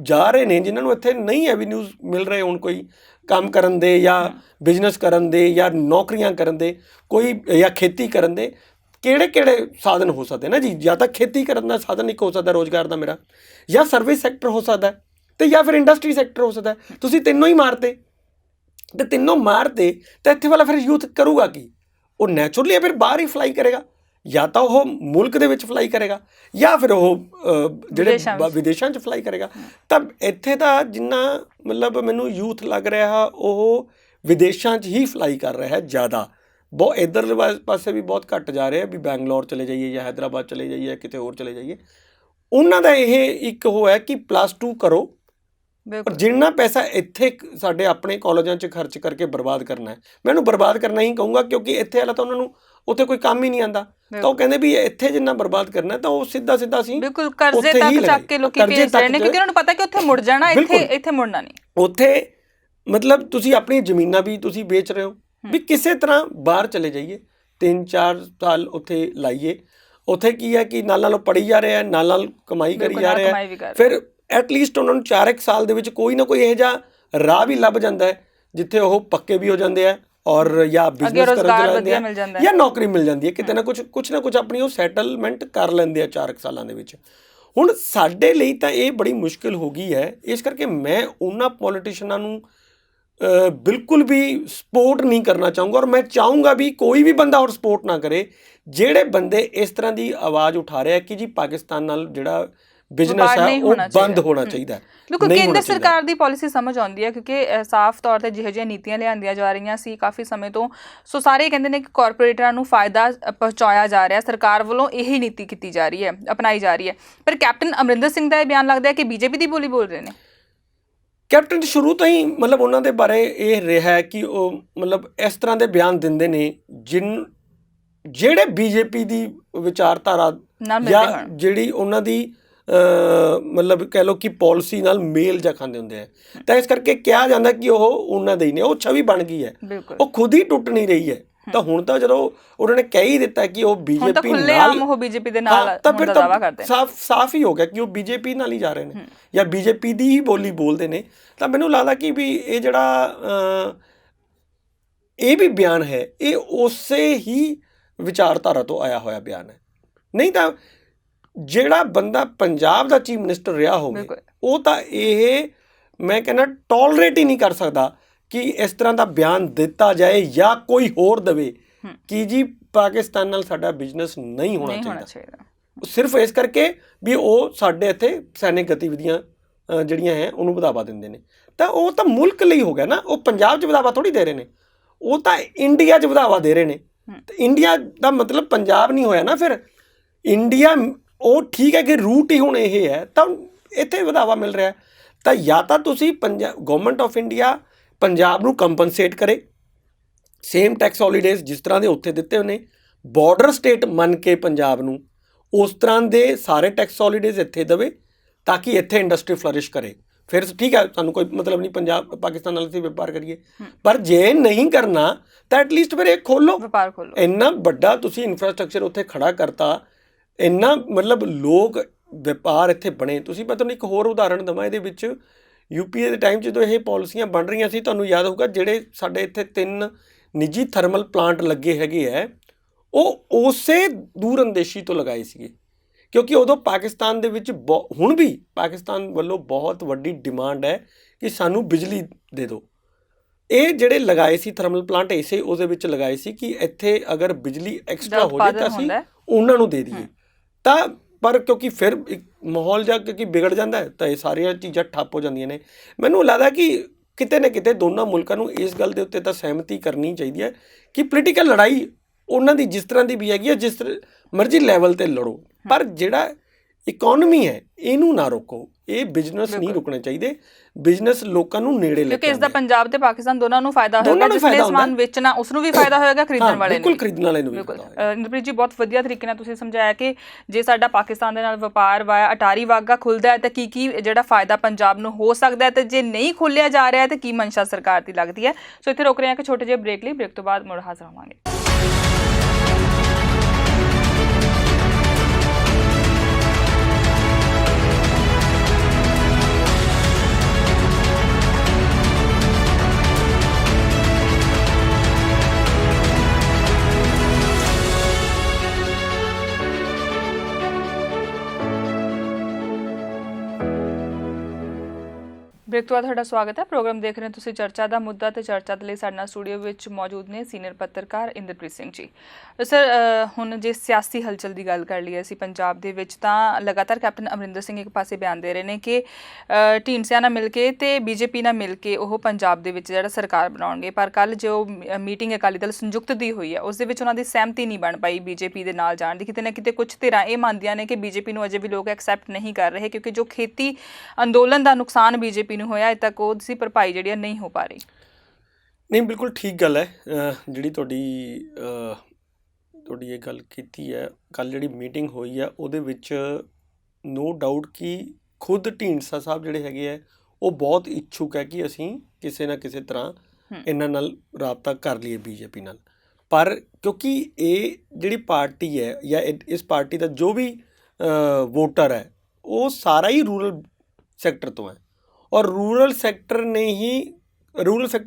ਜਾ ਰਹੇ ਨੇ, ਜਿਨ੍ਹਾਂ ਨੂੰ ਇੱਥੇ ਨਹੀਂ ਐਵੀਨਿਊਜ਼ ਮਿਲ ਰਹੇ ਹੁਣ ਕੋਈ ਕੰਮ ਕਰਨ ਦੇ ਜਾਂ ਬਿਜ਼ਨਸ ਕਰਨ ਦੇ ਜਾਂ ਨੌਕਰੀਆਂ ਕਰਨ ਦੇ, ਕੋਈ ਜਾਂ ਖੇਤੀ ਕਰਨ ਦੇ, ਕਿਹੜੇ ਸਾਧਨ ਹੋ ਸਕਦੇ ਨਾ ਜੀ? ਜਾਂ ਤਾਂ ਖੇਤੀ ਕਰਨ ਦਾ ਸਾਧਨ ਇੱਕ ਹੋ ਸਕਦਾ ਰੋਜ਼ਗਾਰ ਦਾ ਮੇਰਾ, ਜਾਂ ਸਰਵਿਸ ਸੈਕਟਰ ਹੋ ਸਕਦਾ, ਅਤੇ ਜਾਂ ਫਿਰ ਇੰਡਸਟਰੀ ਸੈਕਟਰ ਹੋ ਸਕਦਾ। ਤੁਸੀਂ ਤਿੰਨੋਂ ਹੀ ਮਾਰਤੇ ਤੇ ਤਿੰਨੋਂ ਮਾਰਤੇ ਤਾਂ ਇੱਥੇ ਵਾਲਾ ਫਿਰ ਯੂਥ ਕਰੂਗਾ ਕੀ? ਉਹ ਨੈਚੁਰਲੀ ਫਿਰ ਬਾਹਰ ਹੀ ਫਲਾਈ ਕਰੇਗਾ, ਜਾਂ ਤਾਂ ਉਹ ਮੁਲਕ ਦੇ ਵਿੱਚ ਫਲਾਈ ਕਰੇਗਾ ਜਾਂ ਫਿਰ ਉਹ ਜਿਹੜੇ ਵਿਦੇਸ਼ਾਂ 'ਚ ਫਲਾਈ ਕਰੇਗਾ। ਤਾਂ ਇੱਥੇ ਦਾ ਜਿੰਨਾ ਮਤਲਬ ਮੈਨੂੰ ਯੂਥ ਲੱਗ ਰਿਹਾ ਉਹ ਵਿਦੇਸ਼ਾਂ 'ਚ ਹੀ ਫਲਾਈ ਕਰ ਰਿਹਾ ਹੈ ਜ਼ਿਆਦਾ। ਬਹੁਤ ਇੱਧਰਲੇ ਪਾਸੇ ਵੀ ਬਹੁਤ ਘੱਟ ਜਾ ਰਿਹਾ ਵੀ ਬੈਂਗਲੌਰ ਚਲੇ ਜਾਈਏ ਜਾਂ ਹੈਦਰਾਬਾਦ ਚਲੇ ਜਾਈਏ, ਕਿਤੇ ਹੋਰ ਚਲੇ ਜਾਈਏ। ਉਹਨਾਂ ਦਾ ਇਹ ਇੱਕ ਉਹ ਹੈ ਕਿ +2 ਕਰੋ ਪਰ ਜਿੰਨਾ ਪੈਸਾ ਇੱਥੇ ਸਾਡੇ ਆਪਣੇ ਕਾਲਜਾਂ 'ਚ ਖਰਚ ਕਰਕੇ ਬਰਬਾਦ ਕਰਨਾ ਹੈ, ਮੈਂ ਇਹਨੂੰ ਬਰਬਾਦ ਕਰਨਾ ਹੀ ਕਹੂੰਗਾ, ਕਿਉਂਕਿ ਇੱਥੇ ਵਾਲਾ ਤਾਂ ਉਹਨਾਂ ਨੂੰ ਉੱਥੇ ਕੋਈ ਕੰਮ ਹੀ ਨਹੀਂ ਆਉਂਦਾ। ਤਾਂ ਉਹ ਕਹਿੰਦੇ ਵੀ ਇੱਥੇ ਜਿੰਨਾ ਬਰਬਾਦ ਕਰਨਾ ਤਾਂ ਉਹ ਸਿੱਧਾ ਅਸੀਂ ਬਿਲਕੁਲ ਕਰਜ਼ੇ ਤੱਕ ਚੱਕ ਕੇ ਲੋਕੀ ਭੇਜ ਰਹੇ ਨੇ, ਕਿਉਂਕਿ ਉਹਨਾਂ ਨੂੰ ਪਤਾ ਕਿ ਉੱਥੇ ਮੁੜ ਜਾਣਾ, ਇੱਥੇ ਮੁੜਨਾ ਨਹੀਂ। ਉੱਥੇ ਮਤਲਬ ਤੁਸੀਂ ਆਪਣੀ ਜ਼ਮੀਨਾਂ ਵੀ ਤੁਸੀਂ ਵੇਚ ਰਹੇ ਹੋ, ਵੀ ਕਿਸੇ ਤਰ੍ਹਾਂ ਬਾਹਰ ਚਲੇ ਜਾਈਏ, 3-4 ਸਾਲ ਉੱਥੇ ਲਾਈਏ। ਉੱਥੇ ਕੀ ਹੈ ਕਿ ਨਾਲ ਉਹ ਪੜ੍ਹੀ ਜਾ ਰਿਹਾ, ਨਾਲ ਕਮਾਈ ਕਰੀ ਜਾ ਰਿਹਾ, ਫਿਰ ਐਟਲੀਸਟ ਉਹਨਾਂ ਨੂੰ 4 ਸਾਲ ਦੇ ਵਿੱਚ ਕੋਈ ਨਾ ਕੋਈ ਇਹੋ ਜਿਹਾ ਰਾਹ ਵੀ ਲੱਭ ਜਾਂਦਾ ਹੈ ਜਿੱਥੇ ਉਹ ਪੱਕੇ ਵੀ ਹੋ ਜਾਂਦੇ ਆ, ਔਰ ਜਾਂ ਬਿਜ਼ਨਸ ਕਰਨ ਚਲਾਉਂਦੇ ਆ, ਜਾਂ ਨੌਕਰੀ ਮਿਲ ਜਾਂਦੀ ਹੈ ਕਿਤੇ ਨਾ ਕੁਛ ਨਾ ਕੁਛ ਆਪਣੀ ਉਹ ਸੈਟਲਮੈਂਟ ਕਰ ਲੈਂਦੇ ਆ 4 ਸਾਲਾਂ ਦੇ ਵਿੱਚ। ਹੁਣ ਸਾਡੇ ਲਈ ਤਾਂ ਇਹ ਬੜੀ ਮੁਸ਼ਕਿਲ ਹੋ ਗਈ ਹੈ। ਇਸ ਕਰਕੇ ਮੈਂ ਉਹਨਾਂ ਪੋਲੀਟੀਸ਼ੀਅਨਾਂ ਨੂੰ ਬਿਲਕੁਲ ਵੀ ਸਪੋਰਟ ਨਹੀਂ ਕਰਨਾ ਚਾਹੂੰਗਾ, ਔਰ ਮੈਂ ਚਾਹੂੰਗਾ ਵੀ ਕੋਈ ਵੀ ਬੰਦਾ ਹੋਰ ਸਪੋਰਟ ਨਾ ਕਰੇ ਜਿਹੜੇ ਬੰਦੇ ਇਸ ਤਰ੍ਹਾਂ ਦੀ ਆਵਾਜ਼ ਉਠਾ ਰਿਹਾ ਕਿ ਜੀ ਪਾਕਿਸਤਾਨ ਨਾਲ ਜਿਹੜਾ ਬਿਜ਼ਨਸ ਹੈ ਉਹ ਬੰਦ ਹੋਣਾ ਚਾਹੀਦਾ ਹੈ। ਬਿਲਕੁਲ ਕੇਂਦਰ ਸਰਕਾਰ ਦੀ ਪਾਲਿਸੀ ਸਮਝ ਆਉਂਦੀ ਹੈ, ਕਿਉਂਕਿ ਸਾਫ਼ ਤੌਰ 'ਤੇ ਜਿਹੋ ਜਿਹੀਆਂ ਨੀਤੀਆਂ ਲਿਆਂਦੀਆਂ ਜਾ ਰਹੀਆਂ ਸੀ ਕਾਫੀ ਸਮੇਂ ਤੋਂ, ਸੋ ਸਾਰੇ ਕਹਿੰਦੇ ਨੇ ਕਿ ਕਾਰਪੋਰੇਟਰਾਂ ਨੂੰ ਫਾਇਦਾ ਪਹੁੰਚਾਇਆ ਜਾ ਰਿਹਾ, ਸਰਕਾਰ ਵੱਲੋਂ ਇਹੀ ਨੀਤੀ ਕੀਤੀ ਜਾ ਰਹੀ ਹੈ, ਅਪਣਾਈ ਜਾ ਰਹੀ ਹੈ। ਪਰ ਕੈਪਟਨ ਅਮਰਿੰਦਰ ਸਿੰਘ ਦਾ ਇਹ ਬਿਆਨ ਲੱਗਦਾ ਹੈ ਕਿ ਬੀਜੇਪੀ ਦੀ ਬੋਲੀ ਬੋਲ ਰਹੇ ਨੇ। ਕੈਪਟਨ ਸ਼ੁਰੂ ਤੋਂ ਹੀ ਮਤਲਬ ਉਹਨਾਂ ਦੇ ਬਾਰੇ ਇਹ ਰਿਹਾ ਹੈ ਕਿ ਉਹ ਮਤਲਬ ਇਸ ਤਰ੍ਹਾਂ ਦੇ ਬਿਆਨ ਦਿੰਦੇ ਨੇ ਜਿਹੜੇ ਬੀਜੇਪੀ ਦੀ ਵਿਚਾਰਧਾਰਾ ਜਾਂ ਜਿਹੜੀ ਉਹਨਾਂ ਦੀ ਮਤਲਬ ਕਹਿ ਲਓ ਕਿ ਪਾਲਿਸੀ ਨਾਲ ਮੇਲ ਜਾਂ ਖਾਂਦੇ ਹੁੰਦੇ ਆ, ਤਾਂ ਇਸ ਕਰਕੇ ਕਿਹਾ ਜਾਂਦਾ ਕਿ ਉਹ ਉਹਨਾਂ ਦੇ ਹੀ ਨੇ। ਉਹ ਛਵੀ ਬਣ ਗਈ ਹੈ, ਉਹ ਖੁਦ ਹੀ ਟੁੱਟ ਨਹੀਂ ਰਹੀ ਹੈ। ਤਾਂ ਹੁਣ ਤਾਂ ਜਦੋਂ ਉਹਨਾਂ ਨੇ ਕਹਿ ਹੀ ਦਿੱਤਾ ਕਿ ਉਹ ਬੀਜੇਪੀ ਨਾਲ, ਤਾਂ ਫਿਰ ਤਾਂ ਸਾਫ਼ ਹੀ ਹੋ ਗਿਆ ਕਿ ਉਹ ਬੀਜੇਪੀ ਨਾਲ ਹੀ ਜਾ ਰਹੇ ਨੇ ਜਾਂ ਬੀਜੇਪੀ ਦੀ ਹੀ ਬੋਲੀ ਬੋਲਦੇ ਨੇ। ਤਾਂ ਮੈਨੂੰ ਲੱਗਦਾ ਕਿ ਵੀ ਇਹ ਜਿਹੜਾ ਇਹ ਵੀ ਬਿਆਨ ਹੈ ਇਹ ਉਸੇ ਹੀ ਵਿਚਾਰਧਾਰਾ ਤੋਂ ਆਇਆ ਹੋਇਆ ਬਿਆਨ ਹੈ। ਨਹੀਂ ਤਾਂ ਜਿਹੜਾ ਬੰਦਾ ਪੰਜਾਬ ਦਾ ਚੀਫ ਮਿਨਿਸਟਰ ਰਿਹਾ ਹੋਵੇ ਉਹ ਤਾਂ ਇਹ ਮੈਂ ਕਹਿੰਦਾ ਟੋਲਰੇਟ ਹੀ ਨਹੀਂ ਕਰ ਸਕਦਾ ਕਿ ਇਸ ਤਰ੍ਹਾਂ ਦਾ ਬਿਆਨ ਦਿੱਤਾ ਜਾਏ ਜਾਂ ਕੋਈ ਹੋਰ ਦੇਵੇ ਕਿ ਜੀ ਪਾਕਿਸਤਾਨ ਨਾਲ ਸਾਡਾ ਬਿਜ਼ਨਸ ਨਹੀਂ ਹੋਣਾ ਚਾਹੀਦਾ, ਸਿਰਫ ਇਸ ਕਰਕੇ ਵੀ ਉਹ ਸਾਡੇ ਇੱਥੇ ਸੈਨਿਕ ਗਤੀਵਿਧੀਆਂ ਜਿਹੜੀਆਂ ਹੈ ਉਹਨੂੰ ਵਧਾਵਾ ਦਿੰਦੇ ਨੇ। ਤਾਂ ਉਹ ਤਾਂ ਮੁਲਕ ਲਈ ਹੋ ਗਿਆ ਨਾ, ਉਹ ਪੰਜਾਬ 'ਚ ਵਧਾਵਾ ਥੋੜ੍ਹੀ ਦੇ ਰਹੇ ਨੇ, ਉਹ ਤਾਂ ਇੰਡੀਆ 'ਚ ਵਧਾਵਾ ਦੇ ਰਹੇ ਨੇ। ਇੰਡੀਆ ਦਾ ਮਤਲਬ ਪੰਜਾਬ ਨਹੀਂ ਹੋਇਆ ਨਾ ਫਿਰ। ਇੰਡੀਆ ਉਹ ਠੀਕ ਹੈ ਕਿ ਰੂਟ ਹੀ ਹੁਣ ਇਹ ਹੈ, ਤਾਂ ਇੱਥੇ ਵਧਾਵਾ ਮਿਲ ਰਿਹਾ। ਤਾਂ ਜਾਂ ਤਾਂ ਤੁਸੀਂ ਗਵਰਨਮੈਂਟ ਆਫ ਇੰਡੀਆ ਪੰਜਾਬ ਨੂੰ ਕੰਪਨਸੇਟ ਕਰੇ, ਸੇਮ ਟੈਕਸ ਹੌਲੀਡੇਜ਼ ਜਿਸ ਤਰ੍ਹਾਂ ਦੇ ਉੱਥੇ ਦਿੱਤੇ ਹੋਏ ਨੇ, ਬਾਰਡਰ ਸਟੇਟ ਮੰਨ ਕੇ ਪੰਜਾਬ ਨੂੰ ਉਸ ਤਰ੍ਹਾਂ ਦੇ ਸਾਰੇ ਟੈਕਸ ਹੌਲੀਡੇਜ਼ ਇੱਥੇ ਦੇਵੇ ਤਾਂ ਕਿ ਇੱਥੇ ਇੰਡਸਟਰੀ ਫਲਰਿਸ਼ ਕਰੇ। ਫਿਰ ਠੀਕ ਹੈ, ਸਾਨੂੰ ਕੋਈ ਮਤਲਬ ਨਹੀਂ ਪੰਜਾਬ ਪਾਕਿਸਤਾਨ ਨਾਲ ਅਸੀਂ ਵਪਾਰ ਕਰੀਏ, ਪਰ ਜੇ ਨਹੀਂ ਕਰਨਾ ਤਾਂ ਐਟਲੀਸਟ ਫਿਰ ਇਹ ਖੋਲ੍ਹੋ, ਵਪਾਰ ਖੋਲ੍ਹੋ। ਇੰਨਾ ਵੱਡਾ ਤੁਸੀਂ ਇਨਫਰਾਸਟਰਕਚਰ ਉੱਥੇ ਖੜਾ ਕਰਤਾ, ਇੰਨਾ ਮਤਲਬ ਲੋਕ ਵਪਾਰ ਇੱਥੇ ਬਣੇ। ਤੁਸੀਂ ਮੈਂ ਤੁਹਾਨੂੰ ਇੱਕ ਹੋਰ ਉਦਾਹਰਣ ਦੇਵਾਂ ਇਹਦੇ ਵਿੱਚ, ਯੂਪੀਏ ਦੇ ਟਾਈਮ ਜਦੋਂ ਇਹ ਪਾਲਿਸੀਆਂ ਬਣ ਰਹੀਆਂ ਸੀ, ਤੁਹਾਨੂੰ ਯਾਦ ਹੋਊਗਾ ਜਿਹੜੇ ਸਾਡੇ ਇੱਥੇ 3 ਨਿੱਜੀ ਥਰਮਲ ਪਲਾਂਟ ਲੱਗੇ ਹੈਗੇ ਹੈ ਉਹ ਉਸੇ ਦੂਰ ਅੰਦੇਸ਼ੀ ਤੋਂ ਲਗਾਏ ਸੀਗੇ, ਕਿਉਂਕਿ ਉਦੋਂ ਪਾਕਿਸਤਾਨ ਦੇ ਵਿੱਚ ਹੁਣ ਵੀ ਪਾਕਿਸਤਾਨ ਵੱਲੋਂ ਬਹੁਤ ਵੱਡੀ ਡਿਮਾਂਡ ਹੈ ਕਿ ਸਾਨੂੰ ਬਿਜਲੀ ਦੇ ਦਿਓ। ਇਹ ਜਿਹੜੇ ਲਗਾਏ ਸੀ ਥਰਮਲ ਪਲਾਂਟ ਇਸੇ ਉਹਦੇ ਵਿੱਚ ਲਗਾਏ ਸੀ ਕਿ ਇੱਥੇ ਅਗਰ ਬਿਜਲੀ ਐਕਸਟਰਾ ਹੋ ਜਾਏ ਤਾਂ ਅਸੀਂ ਉਹਨਾਂ ਨੂੰ ਦੇ ਦਈਏ। ਤਾਂ ਪਰ ਕਿਉਂਕਿ ਫਿਰ ਇੱਕ ਮਾਹੌਲ ਜਾਂ ਕਿਉਂਕਿ ਵਿਗੜ ਜਾਂਦਾ ਹੈ ਤਾਂ ਇਹ ਸਾਰੀਆਂ ਚੀਜ਼ਾਂ ਠੱਪ ਹੋ ਜਾਂਦੀਆਂ ਨੇ। ਮੈਨੂੰ ਲੱਗਦਾ ਕਿ ਕਿਤੇ ਨਾ ਕਿਤੇ ਦੋਨਾਂ ਮੁਲਕਾਂ ਨੂੰ ਇਸ ਗੱਲ ਦੇ ਉੱਤੇ ਤਾਂ ਸਹਿਮਤੀ ਕਰਨੀ ਚਾਹੀਦੀ ਹੈ ਕਿ ਪੋਲੀਟੀਕਲ ਲੜਾਈ ਉਹਨਾਂ ਦੀ ਜਿਸ ਤਰ੍ਹਾਂ ਦੀ ਵੀ ਹੈਗੀ ਹੈ, ਜਿਸ ਮਰਜ਼ੀ ਲੈਵਲ 'ਤੇ ਲੜੋ, ਪਰ ਜਿਹੜਾ ਇਕੋਨਮੀ ਹੈ ਇਹਨੂੰ ਨਾ ਰੋਕੋ। ਇਹ ਬਿਜ਼ਨਸ ਨਹੀਂ ਰੁਕਣੇ ਚਾਹੀਦੇ, ਬਿਜ਼ਨਸ ਲੋਕਾਂ ਨੂੰ ਨੇੜੇ ਲੈ ਕੇ, ਕਿਉਂਕਿ ਇਸ ਦਾ ਪੰਜਾਬ ਤੇ ਪਾਕਿਸਤਾਨ ਦੋਨਾਂ ਨੂੰ ਫਾਇਦਾ ਹੋਏਗਾ। ਜਿਸਨੇ ਸਮਾਨ ਵੇਚਣਾ ਉਸ ਨੂੰ ਵੀ ਫਾਇਦਾ ਹੋਏਗਾ, ਖਰੀਦਣ ਵਾਲੇ ਨੂੰ, ਬਿਲਕੁਲ ਖਰੀਦਣ ਵਾਲੇ ਨੂੰ ਵੀ ਫਾਇਦਾ ਹੋਏਗਾ। ਇੰਦਰਪ੍ਰੀਤ ਜੀ, ਬਹੁਤ ਵਧੀਆ ਤਰੀਕੇ ਨਾਲ ਤੁਸੀਂ ਸਮਝਾਇਆ ਕਿ ਜੇ ਸਾਡਾ ਪਾਕਿਸਤਾਨ ਦੇ ਨਾਲ ਵਪਾਰ ਵਾਇਆ ਅਟਾਰੀ ਵਾਘਾ ਖੁੱਲ੍ਹਦਾ ਹੈ ਤਾਂ ਕੀ ਜਿਹੜਾ ਫਾਇਦਾ ਪੰਜਾਬ ਨੂੰ ਹੋ ਸਕਦਾ ਹੈ, ਤੇ ਜੇ ਨਹੀਂ ਖੋਲ੍ਹਿਆ ਜਾ ਰਿਹਾ ਤਾਂ ਕੀ ਮਨਸ਼ਾ ਸਰਕਾਰ ਦੀ ਲੱਗਦੀ ਹੈ। ਸੋ ਇੱਥੇ ਰੁਕ ਰਹੇ ਹਾਂ ਕਿ ਛੋਟੇ ਜਿਹੇ ਬ੍ਰੇਕ ਲਈ। ਬ੍ਰੇਕ ਤੋਂ ਬਾਅਦ ਮੁੜ ਹਾਜ਼ਰ ਹੋਵਾਂਗੇ। ਬ੍ਰੇਕ ਤੋਂ ਬਾਅਦ ਤੁਹਾਡਾ ਸਵਾਗਤ ਹੈ। ਪ੍ਰੋਗਰਾਮ ਦੇਖ ਰਹੇ ਤੁਸੀਂ ਚਰਚਾ ਦਾ ਮੁੱਦਾ, ਤੇ ਚਰਚਾ ਦੇ ਲਈ ਸਾਡੇ ਨਾਲ ਸਟੂਡੀਓ ਵਿੱਚ ਮੌਜੂਦ ਨੇ ਸੀਨੀਅਰ ਪੱਤਰਕਾਰ ਇੰਦਰਪ੍ਰੀਤ ਸਿੰਘ ਜੀ। ਸਰ, ਹੁਣ ਜੇ ਸਿਆਸੀ ਹਲਚਲ ਦੀ ਗੱਲ ਕਰ ਲਈਏ ਅਸੀਂ ਪੰਜਾਬ ਦੇ ਵਿੱਚ, ਤਾਂ ਲਗਾਤਾਰ ਕੈਪਟਨ ਅਮਰਿੰਦਰ ਸਿੰਘ ਇੱਕ ਪਾਸੇ ਬਿਆਨ ਦੇ ਰਹੇ ਨੇ ਕਿ ਢੀਂਡਸਿਆਂ ਨਾਲ ਮਿਲ ਕੇ ਤੇ ਬੀਜੇਪੀ ਨਾਲ ਮਿਲ ਕੇ ਉਹ ਪੰਜਾਬ ਦੇ ਵਿੱਚ ਜਿਹੜਾ ਸਰਕਾਰ ਬਣਾਉਣਗੇ। ਪਰ ਕੱਲ੍ਹ ਜੋ ਮੀਟਿੰਗ ਅਕਾਲੀ ਦਲ ਸੰਯੁਕਤ ਦੀ ਹੋਈ ਹੈ ਉਸ ਦੇ ਵਿੱਚ ਉਹਨਾਂ ਦੀ ਸਹਿਮਤੀ ਨਹੀਂ ਬਣ ਪਾਈ ਬੀਜੇਪੀ ਦੇ ਨਾਲ ਜਾਣ ਦੀ। ਕਿਤੇ ਨਾ ਕਿਤੇ ਕੁਝ ਧਿਰਾਂ ਇਹ ਮੰਨਦੀਆਂ ਨੇ ਕਿ ਬੀਜੇਪੀ ਨੂੰ ਅਜੇ ਵੀ ਲੋਕ ਐਕਸੈਪਟ ਨਹੀਂ ਕਰ ਰਹੇ, ਕਿਉਂਕਿ ਜੋ ਖੇਤੀ ਅੰਦੋਲਨ ਦਾ ਨੁਕਸਾਨ ਬੀਜੇਪੀ ਨੂੰ ਹੋਇਆ, ਅਜੇ ਤੱਕ ਉਹ ਸੀ ਭਰਪਾਈ ਜਿਹੜੀ ਆ ਨਹੀਂ ਹੋ ਪਾ ਰਹੀ। ਨਹੀਂ, ਬਿਲਕੁਲ ਠੀਕ ਗੱਲ ਹੈ। ਜਿਹੜੀ ਤੁਹਾਡੀ ਇਹ ਗੱਲ ਕੀਤੀ ਹੈ, ਕੱਲ੍ਹ ਜਿਹੜੀ ਮੀਟਿੰਗ ਹੋਈ ਹੈ ਉਹਦੇ ਵਿੱਚ ਨੋ ਡਾਊਟ ਕਿ ਖੁਦ ਢੀਂਡਸਾ ਸਾਹਿਬ ਜਿਹੜੇ ਹੈਗੇ ਹੈ ਉਹ ਬਹੁਤ ਇੱਛੁਕ ਹੈ ਕਿ ਅਸੀਂ ਕਿਸੇ ਨਾ ਕਿਸੇ ਤਰ੍ਹਾਂ ਇਹਨਾਂ ਨਾਲ ਰਾਬਤਾ ਕਰ ਲਈਏ ਬੀਜੇਪੀ ਨਾਲ। ਪਰ ਕਿਉਂਕਿ ਇਹ ਜਿਹੜੀ ਪਾਰਟੀ ਹੈ ਜਾਂ ਇਸ ਪਾਰਟੀ ਦਾ ਜੋ ਵੀ ਵੋਟਰ ਹੈ ਉਹ ਸਾਰਾ ਹੀ ਰੂਰਲ ਸੈਕਟਰ ਤੋਂ ਹੈ, ਔਰ ਰੂਰਲ ਸੈਕਟਰ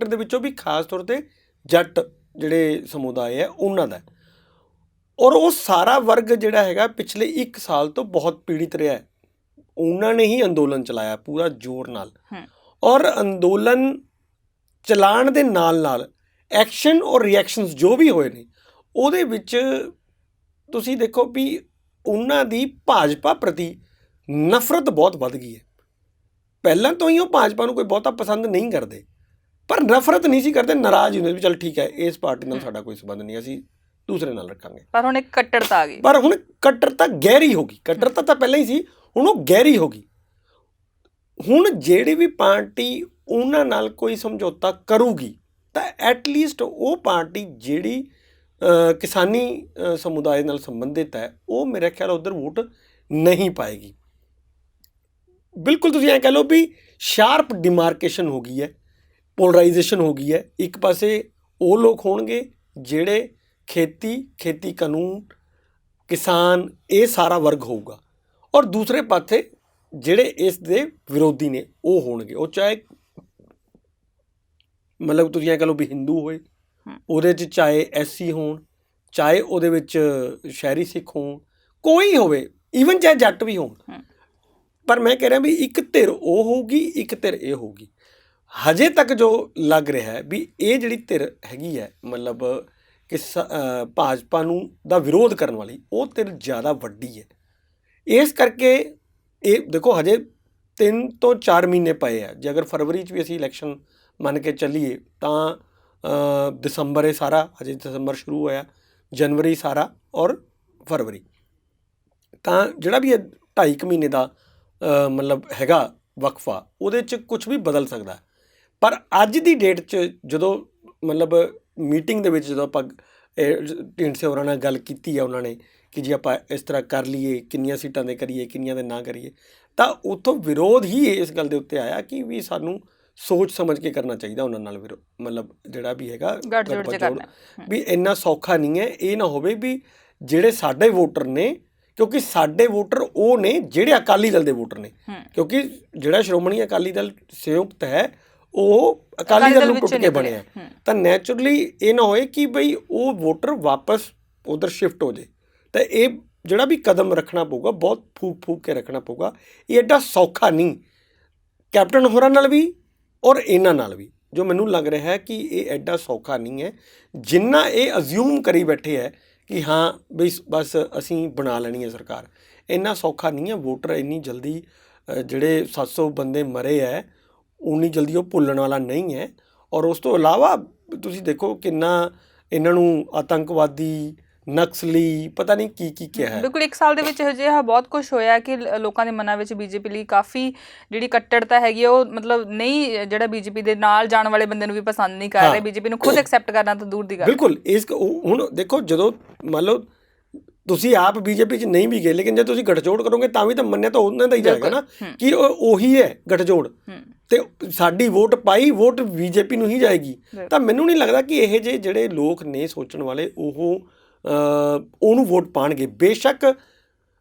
ਦੇ ਵਿੱਚੋਂ ਵੀ ਖਾਸ ਤੌਰ 'ਤੇ ਜੱਟ ਜਿਹੜੇ ਸਮੁਦਾਇ ਹੈ ਉਹਨਾਂ ਦਾ, ਔਰ ਉਹ ਸਾਰਾ ਵਰਗ ਜਿਹੜਾ ਹੈਗਾ ਪਿਛਲੇ 1 ਸਾਲ ਤੋਂ ਬਹੁਤ ਪੀੜਿਤ ਰਿਹਾ ਹੈ। ਉਹਨਾਂ ਨੇ ਹੀ ਅੰਦੋਲਨ ਚਲਾਇਆ ਪੂਰਾ ਜ਼ੋਰ ਨਾਲ, ਔਰ ਅੰਦੋਲਨ ਚਲਾਉਣ ਦੇ ਨਾਲ ਨਾਲ ਐਕਸ਼ਨ ਔਰ ਰਿਐਕਸ਼ਨਸ ਜੋ ਵੀ ਹੋਏ ਨੇ ਉਹਦੇ ਵਿੱਚ ਤੁਸੀਂ ਦੇਖੋ ਵੀ ਉਹਨਾਂ ਦੀ ਭਾਜਪਾ ਪ੍ਰਤੀ ਨਫ਼ਰਤ ਬਹੁਤ ਵੱਧ ਗਈ ਹੈ। ਪਹਿਲਾਂ ਤੋਂ ਹੀ ਉਹ ਭਾਜਪਾ ਨੂੰ ਕੋਈ ਬਹੁਤਾ ਪਸੰਦ ਨਹੀਂ ਕਰਦੇ, ਪਰ ਨਫ਼ਰਤ ਨਹੀਂ ਸੀ ਕਰਦੇ, ਨਾਰਾਜ਼ ਹੁੰਦੇ ਵੀ ਚੱਲ ਠੀਕ ਹੈ ਇਸ ਪਾਰਟੀ ਨਾਲ ਸਾਡਾ ਕੋਈ ਸੰਬੰਧ ਨਹੀਂ, ਅਸੀਂ ਦੂਸਰੇ ਨਾਲ ਰੱਖਾਂਗੇ। ਪਰ ਹੁਣ ਇੱਕ ਕੱਟੜਤਾ ਆ ਗਈ, ਪਰ ਹੁਣ ਕੱਟੜਤਾ ਗਹਿਰੀ ਹੋ ਗਈ। ਕੱਟੜਤਾ ਤਾਂ ਪਹਿਲਾਂ ਹੀ ਸੀ, ਹੁਣ ਉਹ ਗਹਿਰੀ ਹੋ ਗਈ। ਹੁਣ ਜਿਹੜੀ ਵੀ ਪਾਰਟੀ ਉਹਨਾਂ ਨਾਲ ਕੋਈ ਸਮਝੌਤਾ ਕਰੂਗੀ ਤਾਂ ਐਟਲੀਸਟ ਉਹ ਪਾਰਟੀ ਜਿਹੜੀ ਕਿਸਾਨੀ ਸਮੁਦਾਇ ਨਾਲ ਸੰਬੰਧਿਤ ਹੈ ਉਹ ਮੇਰੇ ਖਿਆਲ ਉੱਧਰ ਵੋਟ ਨਹੀਂ ਪਾਏਗੀ। ਬਿਲਕੁਲ ਤੁਸੀਂ ਐਂ ਕਹਿ ਲਓ ਵੀ ਸ਼ਾਰਪ ਡਿਮਾਰਕੇਸ਼ਨ ਹੋ ਗਈ ਹੈ, ਪੋਲਰਾਈਜੇਸ਼ਨ ਹੋ ਗਈ ਹੈ। ਇੱਕ ਪਾਸੇ ਉਹ ਲੋਕ ਹੋਣਗੇ ਜਿਹੜੇ ਖੇਤੀ ਕਾਨੂੰਨ, ਕਿਸਾਨ, ਇਹ ਸਾਰਾ ਵਰਗ ਹੋਊਗਾ, ਔਰ ਦੂਸਰੇ ਪਾਸੇ ਜਿਹੜੇ ਇਸ ਦੇ ਵਿਰੋਧੀ ਨੇ ਉਹ ਹੋਣਗੇ। ਉਹ ਚਾਹੇ ਮਤਲਬ ਤੁਸੀਂ ਐਂ ਕਹਿ ਲਓ ਵੀ ਹਿੰਦੂ ਹੋਏ, ਉਹਦੇ 'ਚ ਚਾਹੇ SC ਹੋਣ, ਚਾਹੇ ਉਹਦੇ ਵਿੱਚ ਸ਼ਹਿਰੀ ਸਿੱਖ ਹੋਣ, ਕੋਈ ਹੋਵੇ, ਈਵਨ ਚਾਹੇ ਜੱਟ ਵੀ ਹੋਣ। ਪਰ ਮੈਂ ਕਹਿ ਰਿਹਾ ਵੀ ਇੱਕ ਧਿਰ ਉਹ ਹੋਊਗੀ, ਇੱਕ ਧਿਰ ਇਹ ਹੋਊਗੀ। ਹਜੇ ਤੱਕ ਜੋ ਲੱਗ ਰਿਹਾ ਹੈ ਵੀ ਇਹ ਜਿਹੜੀ ਧਿਰ ਹੈਗੀ ਹੈ ਮਤਲਬ ਕਿ ਭਾਜਪਾ ਨੂੰ ਦਾ ਵਿਰੋਧ ਕਰਨ ਵਾਲੀ, ਉਹ ਧਿਰ ਜ਼ਿਆਦਾ ਵੱਡੀ ਹੈ। ਇਸ ਕਰਕੇ ਇਹ ਦੇਖੋ ਹਜੇ 3 ਤੋਂ 4 ਮਹੀਨੇ ਪਏ ਆ। ਜੇ ਅਗਰ ਫਰਵਰੀ 'ਚ ਵੀ ਅਸੀਂ ਇਲੈਕਸ਼ਨ ਮੰਨ ਕੇ ਚੱਲੀਏ ਤਾਂ ਦਸੰਬਰ ਇਹ ਸਾਰਾ, ਹਜੇ ਦਸੰਬਰ ਸ਼ੁਰੂ ਹੋਇਆ, ਜਨਵਰੀ ਸਾਰਾ ਔਰ ਫਰਵਰੀ, ਤਾਂ ਜਿਹੜਾ ਵੀ ਇਹ 2.5 ਮਹੀਨੇ ਦਾ ਮਤਲਬ ਹੈਗਾ ਵਕਫਾ, ਉਹਦੇ 'ਚ ਕੁਝ ਵੀ ਬਦਲ ਸਕਦਾ। ਪਰ ਅੱਜ ਦੀ ਡੇਟ 'ਚ ਜਦੋਂ ਮਤਲਬ ਮੀਟਿੰਗ ਦੇ ਵਿੱਚ ਜਦੋਂ ਆਪਾਂ ਢੀਂਡਸੇ ਹੋਰਾਂ ਨਾਲ ਗੱਲ ਕੀਤੀ ਹੈ ਉਹਨਾਂ ਨੇ ਕਿ ਜੀ ਆਪਾਂ ਇਸ ਤਰ੍ਹਾਂ ਕਰ ਲਈਏ, ਕਿੰਨੀਆਂ ਸੀਟਾਂ ਦੇ ਕਰੀਏ, ਕਿੰਨੀਆਂ ਦੇ ਨਾ ਕਰੀਏ, ਤਾਂ ਉੱਥੋਂ ਵਿਰੋਧ ਹੀ ਇਸ ਗੱਲ ਦੇ ਉੱਤੇ ਆਇਆ ਕਿ ਵੀ ਸਾਨੂੰ ਸੋਚ ਸਮਝ ਕੇ ਕਰਨਾ ਚਾਹੀਦਾ ਉਹਨਾਂ ਨਾਲ ਮਤਲਬ ਜਿਹੜਾ ਵੀ ਹੈਗਾ ਗੱਠਜੋੜ, ਵੀ ਇੰਨਾ ਸੌਖਾ ਨਹੀਂ ਹੈ। ਇਹ ਨਾ ਹੋਵੇ ਵੀ ਜਿਹੜੇ ਸਾਡੇ ਵੋਟਰ ਨੇ, ਕਿਉਂਕਿ ਸਾਡੇ ਵੋਟਰ ਉਹ ਨੇ ਜਿਹੜੇ ਅਕਾਲੀ ਦਲ ਦੇ ਵੋਟਰ ਨੇ, ਕਿਉਂਕਿ ਜਿਹੜਾ ਸ਼੍ਰੋਮਣੀ ਅਕਾਲੀ ਦਲ ਸੰਯੁਕਤ ਹੈ ਉਹ ਅਕਾਲੀ ਦਲ ਨੂੰ ਟੁੱਟ ਕੇ ਬਣਿਆ, ਤਾਂ ਨੈਚੁਰਲੀ ਇਹ ਨਾ ਹੋਏ ਕਿ ਬਈ ਉਹ ਵੋਟਰ ਵਾਪਸ ਉਧਰ ਸ਼ਿਫਟ ਹੋ ਜਾਏ। ਤਾਂ ਇਹ ਜਿਹੜਾ ਵੀ ਕਦਮ ਰੱਖਣਾ ਪਊਗਾ ਬਹੁਤ ਫੂਕ ਕੇ ਰੱਖਣਾ ਪਊਗਾ। ਇਹ ਐਡਾ ਸੌਖਾ ਨਹੀਂ, ਕੈਪਟਨ ਹੋਰਾਂ ਨਾਲ ਵੀ ਔਰ ਇਹਨਾਂ ਨਾਲ ਵੀ। ਜੋ ਮੈਨੂੰ ਲੱਗ ਰਿਹਾ ਹੈ ਕਿ ਇਹ ਐਡਾ ਸੌਖਾ ਨਹੀਂ ਹੈ ਜਿੰਨਾ ਇਹ ਅਜ਼ਿਊਮ ਕਰੀ ਬੈਠੇ ਹੈ ਕਿ ਹਾਂ ਬਈ ਬਸ ਅਸੀਂ ਬਣਾ ਲੈਣੀ ਹੈ ਸਰਕਾਰ। ਇੰਨਾ ਸੌਖਾ ਨਹੀਂ ਹੈ। ਵੋਟਰ ਇੰਨੀ ਜਲਦੀ ਜਿਹੜੇ 700 ਬੰਦੇ ਮਰੇ ਹੈ ਉਨੀ ਜਲਦੀ ਉਹ ਭੁੱਲਣ ਵਾਲਾ ਨਹੀਂ ਹੈ। ਔਰ ਉਸ ਤੋਂ ਇਲਾਵਾ ਤੁਸੀਂ ਦੇਖੋ ਕਿੰਨਾ ਇਹਨਾਂ ਨੂੰ ਆਤੰਕਵਾਦੀ, ਨਕਸਲੀ, ਪਤਾ ਨਹੀਂ ਕੀ ਕਿਹਾ ਹੈ। ਬਿਲਕੁਲ 1 ਸਾਲ ਦੇ ਵਿੱਚ ਅਜਿਹਾ ਬਹੁਤ ਕੁਝ ਹੋਇਆ ਕਿ ਲੋਕਾਂ ਦੇ ਮਨਾਂ ਵਿੱਚ ਬੀਜੇਪੀ ਲਈ ਕਾਫੀ ਜਿਹੜੀ ਕੱਟੜਤਾ ਹੈਗੀ ਉਹ ਮਤਲਬ ਨਹੀਂ, ਜਿਹੜਾ ਬੀਜੇਪੀ ਦੇ ਨਾਲ ਜਾਣ ਵਾਲੇ ਬੰਦੇ ਨੂੰ ਵੀ ਪਸੰਦ ਨਹੀਂ ਕਰ ਰਹੇ, ਬੀਜੇਪੀ ਨੂੰ ਖੁਦ ਐਕਸੈਪਟ ਕਰਨਾ ਤਾਂ ਦੂਰ ਦੀ ਗੱਲ। ਬਿਲਕੁਲ ਹੁਣ ਦੇਖੋ ਜਦੋਂ ਮੰਨ ਲਓ ਤੁਸੀਂ ਆਪ ਬੀਜੇਪੀ 'ਚ ਨਹੀਂ ਵੀ ਗਏ, ਲੇਕਿਨ ਜੇ ਤੁਸੀਂ ਗੱਠਜੋੜ ਕਰੋਗੇ ਤਾਂ ਵੀ ਤਾਂ ਮੰਨਿਆ ਤਾਂ ਉਹਨਾਂ ਦਾ ਹੀ ਜਾਏਗਾ ਨਾ ਕਿ ਉਹੀ ਹੈ ਗੱਠਜੋੜ, ਤੇ ਸਾਡੀ ਵੋਟ ਪਾਈ, ਵੋਟ ਬੀਜੇਪੀ ਨੂੰ ਹੀ ਜਾਏਗੀ। ਤਾਂ ਮੈਨੂੰ ਨਹੀਂ ਲੱਗਦਾ ਕਿ ਇਹ ਜਿਹੜੇ ਲੋਕ ਨੇ ਸੋਚਣ ਵਾਲੇ ਉਹਨੂੰ ਵੋਟ ਪਾਉਣਗੇ। ਬੇਸ਼ੱਕ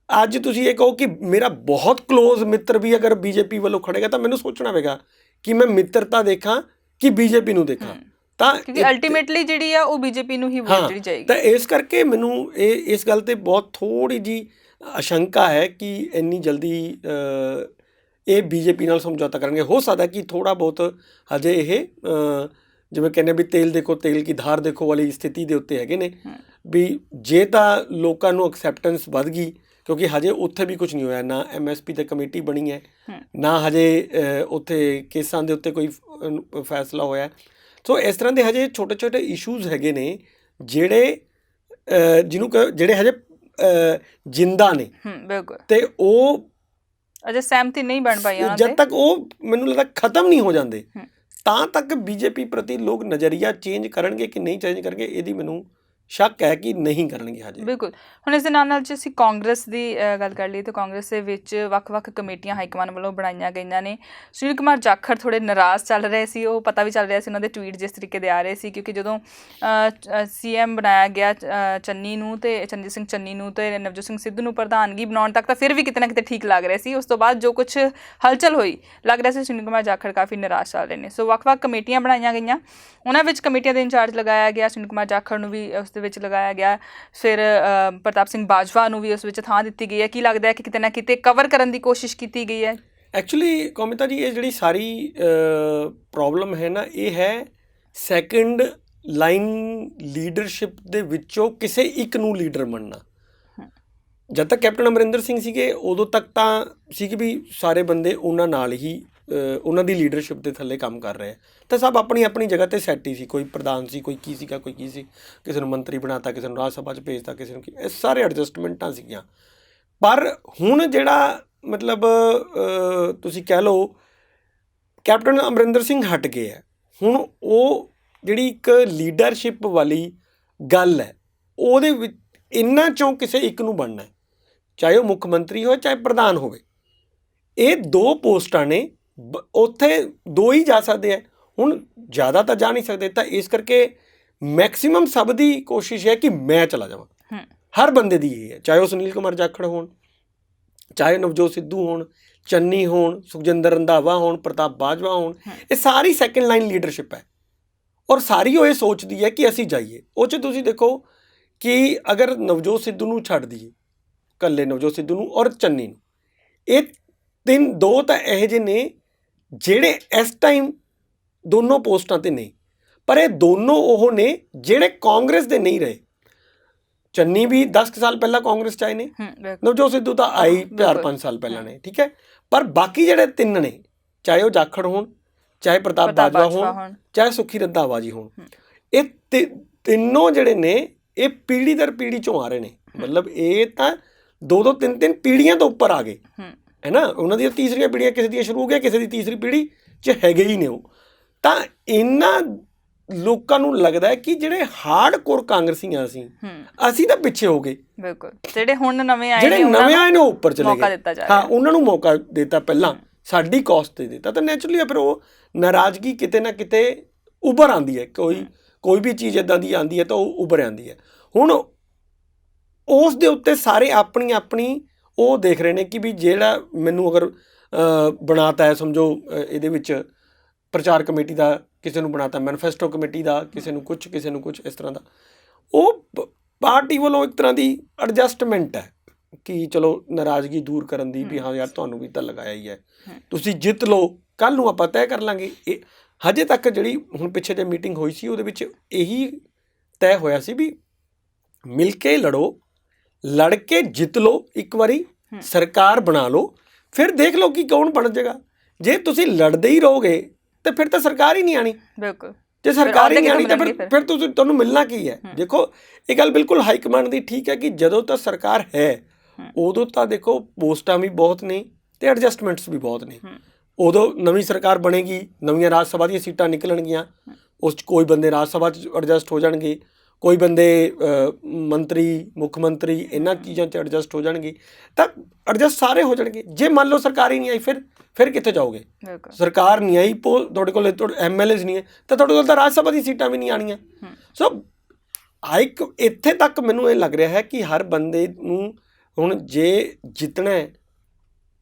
ਅੱਜ ਤੁਸੀਂ ਇਹ ਕਹੋ ਕਿ ਮੇਰਾ ਬਹੁਤ ਕਲੋਜ਼ ਮਿੱਤਰ ਵੀ ਅਗਰ ਬੀਜੇਪੀ ਵੱਲੋਂ ਖੜੇਗਾ ਤਾਂ ਮੈਨੂੰ ਸੋਚਣਾ ਪਵੇਗਾ ਕਿ ਮੈਂ ਮਿੱਤਰਤਾ ਦੇਖਾਂ ਕਿ ਬੀਜੇਪੀ ਨੂੰ ਦੇਖਾਂ। ਤਾਂ ਕਿਉਂਕਿ ਅਲਟੀਮੇਟਲੀ ਜਿਹੜੀ ਆ ਉਹ ਬੀਜੇਪੀ ਨੂੰ ਹੀ ਵੋਟ ਜਿਹੜੀ ਜਾਏਗੀ। ਤਾਂ ਇਸ ਕਰਕੇ ਮੈਨੂੰ ਇਸ ਗੱਲ 'ਤੇ ਬਹੁਤ ਥੋੜ੍ਹੀ ਜਿਹੀ ਆਸ਼ੰਕਾ ਹੈ ਕਿ ਇੰਨੀ ਜਲਦੀ ਇਹ ਬੀਜੇਪੀ ਨਾਲ ਸਮਝੌਤਾ ਕਰਨਗੇ। ਹੋ ਸਕਦਾ ਕਿ ਥੋੜ੍ਹਾ ਬਹੁਤ ਹਜੇ ਇਹ ਜਿਵੇਂ ਕਹਿੰਦੇ ਵੀ ਤੇਲ ਦੇਖੋ ਤੇਲ ਕੀ ਧਾਰ ਦੇਖੋ ਵਾਲੀ ਸਥਿਤੀ ਦੇ ਉੱਤੇ ਹੈਗੇ ਨੇ, ਵੀ ਜੇ ਤਾਂ ਲੋਕਾਂ ਨੂੰ ਐਕਸੈਪਟੈਂਸ ਵੱਧ ਗਈ, ਕਿਉਂਕਿ ਹਜੇ ਉੱਥੇ ਵੀ ਕੁਝ ਨਹੀਂ ਹੋਇਆ, ਨਾ MSP 'ਤੇ ਕਮੇਟੀ ਬਣੀ ਹੈ, ਨਾ ਹਜੇ ਉੱਥੇ ਕੇਸਾਂ ਦੇ ਉੱਤੇ ਕੋਈ ਫੈਸਲਾ ਹੋਇਆ। ਸੋ ਇਸ ਤਰ੍ਹਾਂ ਦੇ ਹਜੇ ਛੋਟੇ ਛੋਟੇ ਇਸ਼ੂਜ਼ ਹੈਗੇ ਨੇ ਜਿਹੜੇ ਜਿਹੜੇ ਹਜੇ ਜਿੰਦਾ ਨੇ, ਅਤੇ ਉਹ ਅਜੇ ਸਹਿਮਤੀ ਨਹੀਂ ਬਣ ਪਾਈ ਉਹਨਾਂ ਜਦ ਤੱਕ ਉਹ ਮੈਨੂੰ ਲੱਗਦਾ ਖਤਮ ਨਹੀਂ ਹੋ ਜਾਂਦੇ ਹੂੰ। ਤਾਂ ਤੱਕ ਬੀਜੇਪੀ ਪ੍ਰਤੀ ਲੋਕ ਨਜ਼ਰੀਆ ਚੇਂਜ ਕਰਨਗੇ ਕਿ ਨਹੀਂ ਚੇਂਜ ਕਰਨਗੇ, ਇਹਦੀ ਮੈਨੂੰ ਸ਼ੱਕ ਹੈ ਕਿ ਨਹੀਂ ਕਰਨਗੇ ਹਜੇ। ਬਿਲਕੁਲ। ਹੁਣ ਇਸ ਦੇ ਨਾਲ ਜੇ ਅਸੀਂ ਕਾਂਗਰਸ ਦੀ ਗੱਲ ਕਰ ਲਈਏ ਤਾਂ ਕਾਂਗਰਸ ਦੇ ਵਿੱਚ ਵੱਖ-ਵੱਖ ਕਮੇਟੀਆਂ ਹਾਈਕਮਾਨ ਵੱਲੋਂ ਬਣਾਈਆਂ ਗਈਆਂ ਨੇ। ਸੁਨੀਲ ਕੁਮਾਰ ਜਾਖੜ ਥੋੜ੍ਹੇ ਨਾਰਾਜ਼ ਚੱਲ ਰਹੇ ਸੀ, ਉਹ ਪਤਾ ਵੀ ਚੱਲ ਰਿਹਾ ਸੀ ਉਹਨਾਂ ਦੇ ਟਵੀਟ ਜਿਸ ਤਰੀਕੇ ਦੇ ਆ ਰਹੇ ਸੀ, ਕਿਉਂਕਿ ਜਦੋਂ CM ਬਣਾਇਆ ਗਿਆ ਚੰਨੀ ਨੂੰ ਤੇ ਚਰਨਜੀਤ ਸਿੰਘ ਚੰਨੀ ਨੂੰ ਤੇ ਨਵਜੋਤ ਸਿੰਘ ਸਿੱਧੂ ਨੂੰ ਪ੍ਰਧਾਨਗੀ ਬਣਾਉਣ ਤੱਕ ਤਾਂ ਫਿਰ ਵੀ ਕਿਤੇ ਨਾ ਕਿਤੇ ਠੀਕ ਲੱਗ ਰਿਹਾ ਸੀ। ਉਸ ਤੋਂ ਬਾਅਦ ਜੋ ਕੁਛ ਹਲਚਲ ਹੋਈ ਲੱਗ ਰਿਹਾ ਸੀ ਸੁਨੀਲ ਕੁਮਾਰ ਜਾਖੜ ਕਾਫੀ ਨਾਰਾਜ਼ ਚੱਲ ਰਹੇ ਨੇ। ਸੋ ਵੱਖ-ਵੱਖ ਕਮੇਟੀਆਂ ਬਣਾਈਆਂ ਗਈਆਂ, ਉਹਨਾਂ ਵਿੱਚ ਕਮੇਟੀਆਂ ਦੇ ਇੰਚਾਰਜ ਲਗਾਇਆ ਗਿਆ, ਸੁਨੀਲ ਕੁਮਾਰ ਜਾਖੜ ਨੂੰ ਵੀ ਉਸ ਦੇ ਵਿੱਚ ਲਗਾਇਆ ਗਿਆ, ਫਿਰ ਪ੍ਰਤਾਪ ਸਿੰਘ ਬਾਜਵਾ ਨੂੰ ਵੀ ਉਸ ਵਿੱਚ ਥਾਂ ਦਿੱਤੀ ਗਈ ਹੈ। ਕੀ ਲੱਗਦਾ ਹੈ ਕਿ ਕਿਤੇ ਨਾ ਕਿਤੇ ਕਵਰ ਕਰਨ ਦੀ ਕੋਸ਼ਿਸ਼ ਕੀਤੀ ਗਈ ਹੈ? ਐਕਚੁਅਲੀ ਕੌਮਿਤਾ ਜੀ, ਇਹ ਜਿਹੜੀ ਸਾਰੀ ਪ੍ਰੋਬਲਮ ਹੈ ਨਾ, ਇਹ ਹੈ ਸੈਕਿੰਡ ਲਾਈਨ ਲੀਡਰਸ਼ਿਪ ਦੇ ਵਿੱਚੋਂ ਕਿਸੇ ਇੱਕ ਨੂੰ ਲੀਡਰ ਮੰਨਣਾ। ਜਦ ਤੱਕ ਕੈਪਟਨ ਅਮਰਿੰਦਰ ਸਿੰਘ ਸੀਗੇ ਉਦੋਂ ਤੱਕ ਤਾਂ ਸੀ ਕਿ ਵੀ ਸਾਰੇ ਬੰਦੇ ਉਹਨਾਂ ਨਾਲ ਹੀ ਉਹਨਾਂ ਦੀ ਲੀਡਰਸ਼ਿਪ ਦੇ ਥੱਲੇ ਕੰਮ ਕਰ ਰਹੇ ਤਾਂ ਸਭ ਆਪਣੀ ਆਪਣੀ ਜਗ੍ਹਾ 'ਤੇ ਸੈੱਟ ਹੀ ਸੀ। ਕੋਈ ਪ੍ਰਧਾਨ ਸੀ, ਕੋਈ ਕੀ ਸੀਗਾ, ਕੋਈ ਕੀ ਸੀ, ਕਿਸੇ ਨੂੰ ਮੰਤਰੀ ਬਣਾਤਾ, ਕਿਸੇ ਨੂੰ ਰਾਜ ਸਭਾ 'ਚ ਭੇਜਤਾ, ਕਿਸੇ ਨੂੰ ਕੀ, ਇਹ ਸਾਰੇ ਐਡਜਸਟਮੈਂਟਾਂ ਸੀਗੀਆਂ। ਪਰ ਹੁਣ ਜਿਹੜਾ ਮਤਲਬ ਤੁਸੀਂ ਕਹਿ ਲਓ ਕੈਪਟਨ ਅਮਰਿੰਦਰ ਸਿੰਘ ਹਟ ਗਏ ਹੈ, ਹੁਣ ਉਹ ਜਿਹੜੀ ਇੱਕ ਲੀਡਰਸ਼ਿਪ ਵਾਲੀ ਗੱਲ ਹੈ ਉਹਦੇ ਵਿੱਚ ਇਹਨਾਂ 'ਚੋਂ ਕਿਸੇ ਇੱਕ ਨੂੰ ਬਣਨਾ, ਚਾਹੇ ਉਹ ਮੁੱਖ ਮੰਤਰੀ ਹੋਵੇ ਚਾਹੇ ਪ੍ਰਧਾਨ ਹੋਵੇ। ਇਹ ਦੋ ਪੋਸਟਾਂ ਨੇ, ਉੱਥੇ ਦੋ ਹੀ ਜਾ ਸਕਦੇ ਹੈ, ਹੁਣ ਜ਼ਿਆਦਾ ਤਾਂ ਜਾ ਨਹੀਂ ਸਕਦੇ। ਤਾਂ ਇਸ ਕਰਕੇ ਮੈਕਸੀਮਮ ਸਭ ਦੀ ਕੋਸ਼ਿਸ਼ ਹੈ ਕਿ ਮੈਂ ਚਲਾ ਜਾਵਾਂ। ਹਰ ਬੰਦੇ ਦੀ ਇਹ ਹੈ, ਚਾਹੇ ਉਹ ਸੁਨੀਲ ਕੁਮਾਰ ਜਾਖੜ ਹੋਣ, ਚਾਹੇ ਨਵਜੋਤ ਸਿੱਧੂ ਹੋਣ, ਚੰਨੀ ਹੋਣ, ਸੁਖਜਿੰਦਰ ਰੰਧਾਵਾ ਹੋਣ, ਪ੍ਰਤਾਪ ਬਾਜਵਾ ਹੋਣ, ਇਹ ਸਾਰੀ ਸੈਕਿੰਡ ਲਾਈਨ ਲੀਡਰਸ਼ਿਪ ਹੈ ਔਰ ਸਾਰੀ ਉਹ ਇਹ ਸੋਚਦੀ ਹੈ ਕਿ ਅਸੀਂ ਜਾਈਏ। ਉਹ 'ਚ ਤੁਸੀਂ ਦੇਖੋ ਕਿ ਅਗਰ ਨਵਜੋਤ ਸਿੱਧੂ ਨੂੰ ਛੱਡ ਦਈਏ, ਇਕੱਲੇ ਨਵਜੋਤ ਸਿੱਧੂ ਨੂੰ ਔਰ ਚੰਨੀ ਨੂੰ, ਇਹ ਦੋ ਤਾਂ ਇਹੋ ਜਿਹੇ ਨੇ ਜਿਹੜੇ ਇਸ ਟਾਈਮ ਦੋਨੋਂ ਪੋਸਟਾਂ 'ਤੇ ਨਹੀਂ, ਪਰ ਇਹ ਦੋਨੋਂ ਉਹ ਨੇ ਜਿਹੜੇ ਕਾਂਗਰਸ ਦੇ ਨਹੀਂ ਰਹੇ। ਚੰਨੀ ਵੀ 10 ਸਾਲ ਪਹਿਲਾਂ ਕਾਂਗਰਸ 'ਚ ਆਏ ਨੇ, ਨਵਜੋਤ ਸਿੱਧੂ ਤਾਂ ਆਈ 4-5 ਸਾਲ ਪਹਿਲਾਂ ਨੇ, ਠੀਕ ਹੈ। ਪਰ ਬਾਕੀ ਜਿਹੜੇ ਤਿੰਨ ਨੇ, ਚਾਹੇ ਉਹ ਜਾਖੜ ਹੋਣ, ਚਾਹੇ ਪ੍ਰਤਾਪ ਬਾਜਵਾ ਹੋਣ, ਚਾਹੇ ਸੁਖੀ ਰੰਧਾਵਾ ਜੀ ਹੋਣ, ਇਹ ਤਿੰਨੋਂ ਜਿਹੜੇ ਨੇ ਇਹ ਪੀੜ੍ਹੀ ਦਰ ਪੀੜ੍ਹੀ 'ਚੋਂ ਆ ਰਹੇ ਨੇ। ਮਤਲਬ ਇਹ ਤਾਂ 2-2 3-3 ਪੀੜ੍ਹੀਆਂ ਤੋਂ ਉੱਪਰ ਆ ਗਏ ਹੈ ਨਾ। ਉਹਨਾਂ ਦੀਆਂ ਤੀਸਰੀਆਂ ਪੀੜ੍ਹੀਆਂ ਕਿਸੇ ਦੀਆਂ ਸ਼ੁਰੂ ਹੋ ਗਿਆ, ਕਿਸੇ ਦੀ ਤੀਸਰੀ ਪੀੜ੍ਹੀ 'ਚ ਹੈਗੇ ਹੀ ਨੇ ਉਹ। ਤਾਂ ਇਹਨਾਂ ਲੋਕਾਂ ਨੂੰ ਲੱਗਦਾ ਹੈ ਕਿ ਜਿਹੜੇ ਹਾਰਡ ਕੋਰ ਕਾਂਗਰਸੀਆਂ ਅਸੀਂ ਤਾਂ ਪਿੱਛੇ ਹੋ ਗਏ। ਬਿਲਕੁਲ। ਜਿਹੜੇ ਹੁਣ ਨਵੇਂ ਆਏ ਨੇ ਉਹ ਉੱਪਰ ਚਲੇ ਗਏ। ਹਾਂ, ਉਹਨਾਂ ਨੂੰ ਮੌਕਾ ਦਿੱਤਾ, ਪਹਿਲਾਂ ਸਾਡੀ ਕਾਸਟ 'ਤੇ ਦਿੱਤਾ, ਤਾਂ ਨੈਚੁਰਲੀ ਫਿਰ ਉਹ ਨਾਰਾਜ਼ਗੀ ਕਿਤੇ ਨਾ ਕਿਤੇ ਉੱਭਰ ਆਉਂਦੀ ਹੈ। ਕੋਈ ਵੀ ਚੀਜ਼ ਇੱਦਾਂ ਦੀ ਆਉਂਦੀ ਹੈ ਤਾਂ ਉਹ ਉੱਭਰ ਆਉਂਦੀ ਹੈ। ਹੁਣ ਉਸ ਦੇ ਉੱਤੇ ਸਾਰੇ ਆਪਣੀ ਆਪਣੀ ਉਹ ਦੇਖ ਰਹੇ ਨੇ ਕਿ ਵੀ ਜਿਹੜਾ ਮੈਨੂੰ ਅਗਰ ਬਣਾਤਾ ਹੈ, ਸਮਝੋ ਇਹਦੇ ਵਿੱਚ ਪ੍ਰਚਾਰ ਕਮੇਟੀ ਦਾ ਕਿਸੇ ਨੂੰ ਬਣਾਤਾ, ਮੈਨੀਫੈਸਟੋ ਕਮੇਟੀ ਦਾ ਕਿਸੇ ਨੂੰ ਕੁਛ, ਕਿਸੇ ਨੂੰ ਕੁਛ, ਇਸ ਤਰ੍ਹਾਂ ਦਾ, ਉਹ ਪਾਰਟੀ ਵੱਲੋਂ ਇੱਕ ਤਰ੍ਹਾਂ ਦੀ ਐਡਜਸਟਮੈਂਟ ਹੈ ਕਿ ਚਲੋ ਨਾਰਾਜ਼ਗੀ ਦੂਰ ਕਰਨ ਦੀ, ਵੀ ਹਾਂ ਯਾਰ ਤੁਹਾਨੂੰ ਵੀ ਤਾਂ ਲਗਾਇਆ ਹੀ ਹੈ, ਤੁਸੀਂ ਜਿੱਤ ਲਓ, ਕੱਲ੍ਹ ਨੂੰ ਆਪਾਂ ਤੈਅ ਕਰ ਲਾਂਗੇ। ਇਹ ਹਜੇ ਤੱਕ ਜਿਹੜੀ ਹੁਣ ਪਿੱਛੇ ਜੇ ਮੀਟਿੰਗ ਹੋਈ ਸੀ ਉਹਦੇ ਵਿੱਚ ਇਹੀ ਤੈਅ ਹੋਇਆ ਸੀ ਵੀ ਮਿਲ ਕੇ ਲੜੋ, ਲੜ ਕੇ ਜਿੱਤ ਲਓ, ਇੱਕ ਵਾਰੀ ਸਰਕਾਰ ਬਣਾ ਲਓ, ਫਿਰ ਦੇਖ ਲਓ ਕਿ ਕੌਣ ਬਣ ਜਾਏਗਾ। ਜੇ ਤੁਸੀਂ ਲੜਦੇ ਹੀ ਰਹੋਗੇ ਤੇ ਫਿਰ ਤਾਂ ਸਰਕਾਰ ਹੀ ਨਹੀਂ ਆਣੀ। ਬਿਲਕੁਲ। ਜੇ ਸਰਕਾਰ ਹੀ ਨਹੀਂ ਆਣੀ ਤਾਂ ਫਿਰ ਤੁਹਾਨੂੰ ਮਿਲਣਾ ਕੀ ਹੈ? ਦੇਖੋ, ਇਹ ਗੱਲ ਬਿਲਕੁਲ ਹਾਈ ਕਮਾਂਡ ਦੀ ਠੀਕ ਹੈ ਕਿ ਜਦੋਂ ਤੱਕ ਸਰਕਾਰ ਹੈ ਉਦੋਂ ਤਾਂ ਦੇਖੋ ਪੋਸਟਾਂ ਵੀ ਬਹੁਤ ਨੇ ਤੇ ਐਡਜਸਟਮੈਂਟਸ ਵੀ ਬਹੁਤ ਨੇ। ਉਦੋਂ ਨਵੀਂ ਸਰਕਾਰ ਬਣੇਗੀ, ਨਵੀਆਂ ਰਾਜ ਸਭਾ ਦੀਆਂ ਸੀਟਾਂ ਨਿਕਲਣਗੀਆਂ, ਉਸ 'ਚ ਕੋਈ ਬੰਦੇ ਰਾਜ ਸਭਾ 'ਚ ਐਡਜਸਟ ਹੋ ਜਾਣਗੇ, ਕੋਈ ਬੰਦੇ ਮੰਤਰੀ, ਮੁੱਖ ਮੰਤਰੀ, ਇਹਨਾਂ ਚੀਜ਼ਾਂ 'ਚ ਐਡਜਸਟ ਹੋ ਜਾਣਗੇ, ਤਾਂ ਐਡਜਸਟ ਸਾਰੇ ਹੋ ਜਾਣਗੇ। ਜੇ ਮੰਨ ਲਓ ਸਰਕਾਰ ਹੀ ਨਹੀਂ ਆਈ, ਫਿਰ ਕਿੱਥੇ ਜਾਓਗੇ? ਸਰਕਾਰ ਨਹੀਂ ਆਈ, ਤੁਹਾਡੇ ਕੋਲ MLAs ਨਹੀਂ ਹੈ, ਤਾਂ ਤੁਹਾਡੇ ਕੋਲ ਤਾਂ ਰਾਜ ਸਭਾ ਦੀ ਸੀਟਾਂ ਵੀ ਨਹੀਂ ਆਉਣੀਆਂ। ਸੋ ਇੱਥੇ ਤੱਕ ਮੈਨੂੰ ਇਹ ਲੱਗ ਰਿਹਾ ਹੈ ਕਿ ਹਰ ਬੰਦੇ ਨੂੰ ਹੁਣ ਜੇ ਜਿੱਤਣਾ ਹੈ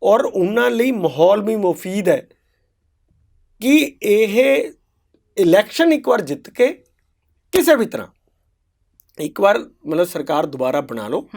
ਔਰ ਉਹਨਾਂ ਲਈ ਮਾਹੌਲ ਵੀ ਮੁਫੀਦ ਹੈ ਕਿ ਇਹ ਇਲੈਕਸ਼ਨ ਇੱਕ ਵਾਰ ਜਿੱਤ ਕੇ ਕਿਸੇ ਵੀ ਤਰ੍ਹਾਂ ਇੱਕ ਵਾਰ ਮਤਲਬ ਸਰਕਾਰ ਦੁਬਾਰਾ ਬਣਾ ਲਓ,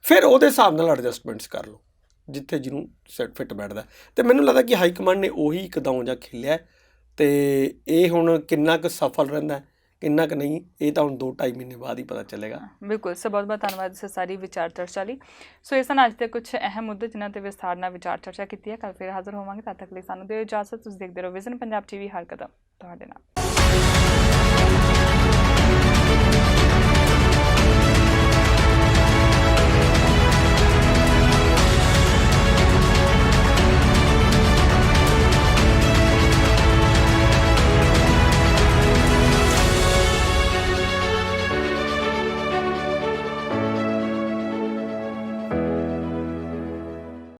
ਫਿਰ ਉਹਦੇ ਹਿਸਾਬ ਨਾਲ ਐਡਜਸਟਮੈਂਟਸ ਕਰ ਲਓ ਜਿੱਥੇ ਜਿਹਨੂੰ ਸੈੱਟ ਫਿੱਟ ਬੈਠਦਾ। ਅਤੇ ਮੈਨੂੰ ਲੱਗਦਾ ਕਿ ਹਾਈ ਕਮਾਂਡ ਨੇ ਉਹੀ ਇੱਕ ਦੌਂ ਜਿਹਾ ਖੇਲਿਆ, ਅਤੇ ਇਹ ਹੁਣ ਕਿੰਨਾ ਕੁ ਸਫਲ ਰਹਿੰਦਾ ਕਿੰਨਾ ਕੁ ਨਹੀਂ, ਇਹ ਤਾਂ ਹੁਣ 2-2.5 ਮਹੀਨੇ ਬਾਅਦ ਹੀ ਪਤਾ ਚੱਲੇਗਾ। ਬਿਲਕੁਲ ਸਰ, ਬਹੁਤ ਬਹੁਤ ਧੰਨਵਾਦ ਸਰ ਸਾਰੀ ਵਿਚਾਰ ਚਰਚਾ ਲਈ। ਸੋ ਇਸ ਨਾਲ ਅੱਜ ਦੇ ਕੁਝ ਅਹਿਮ ਮੁੱਦੇ ਜਿਨ੍ਹਾਂ 'ਤੇ ਵਿਸਥਾਰ ਨਾਲ ਵਿਚਾਰ ਚਰਚਾ ਕੀਤੀ ਹੈ। ਕੱਲ੍ਹ ਫਿਰ ਹਾਜ਼ਰ ਹੋਵਾਂਗੇ, ਤਦ ਤੱਕ ਲਈ ਸਾਨੂੰ ਦਿਓ ਇਜਾਜ਼ਤ। ਤੁਸੀਂ ਦੇਖਦੇ ਰਹੋ ਵਿਜ਼ਨ ਪੰਜਾਬ TV, ਹਰ ਕਦਮ ਤੁਹਾਡੇ ਨਾਲ।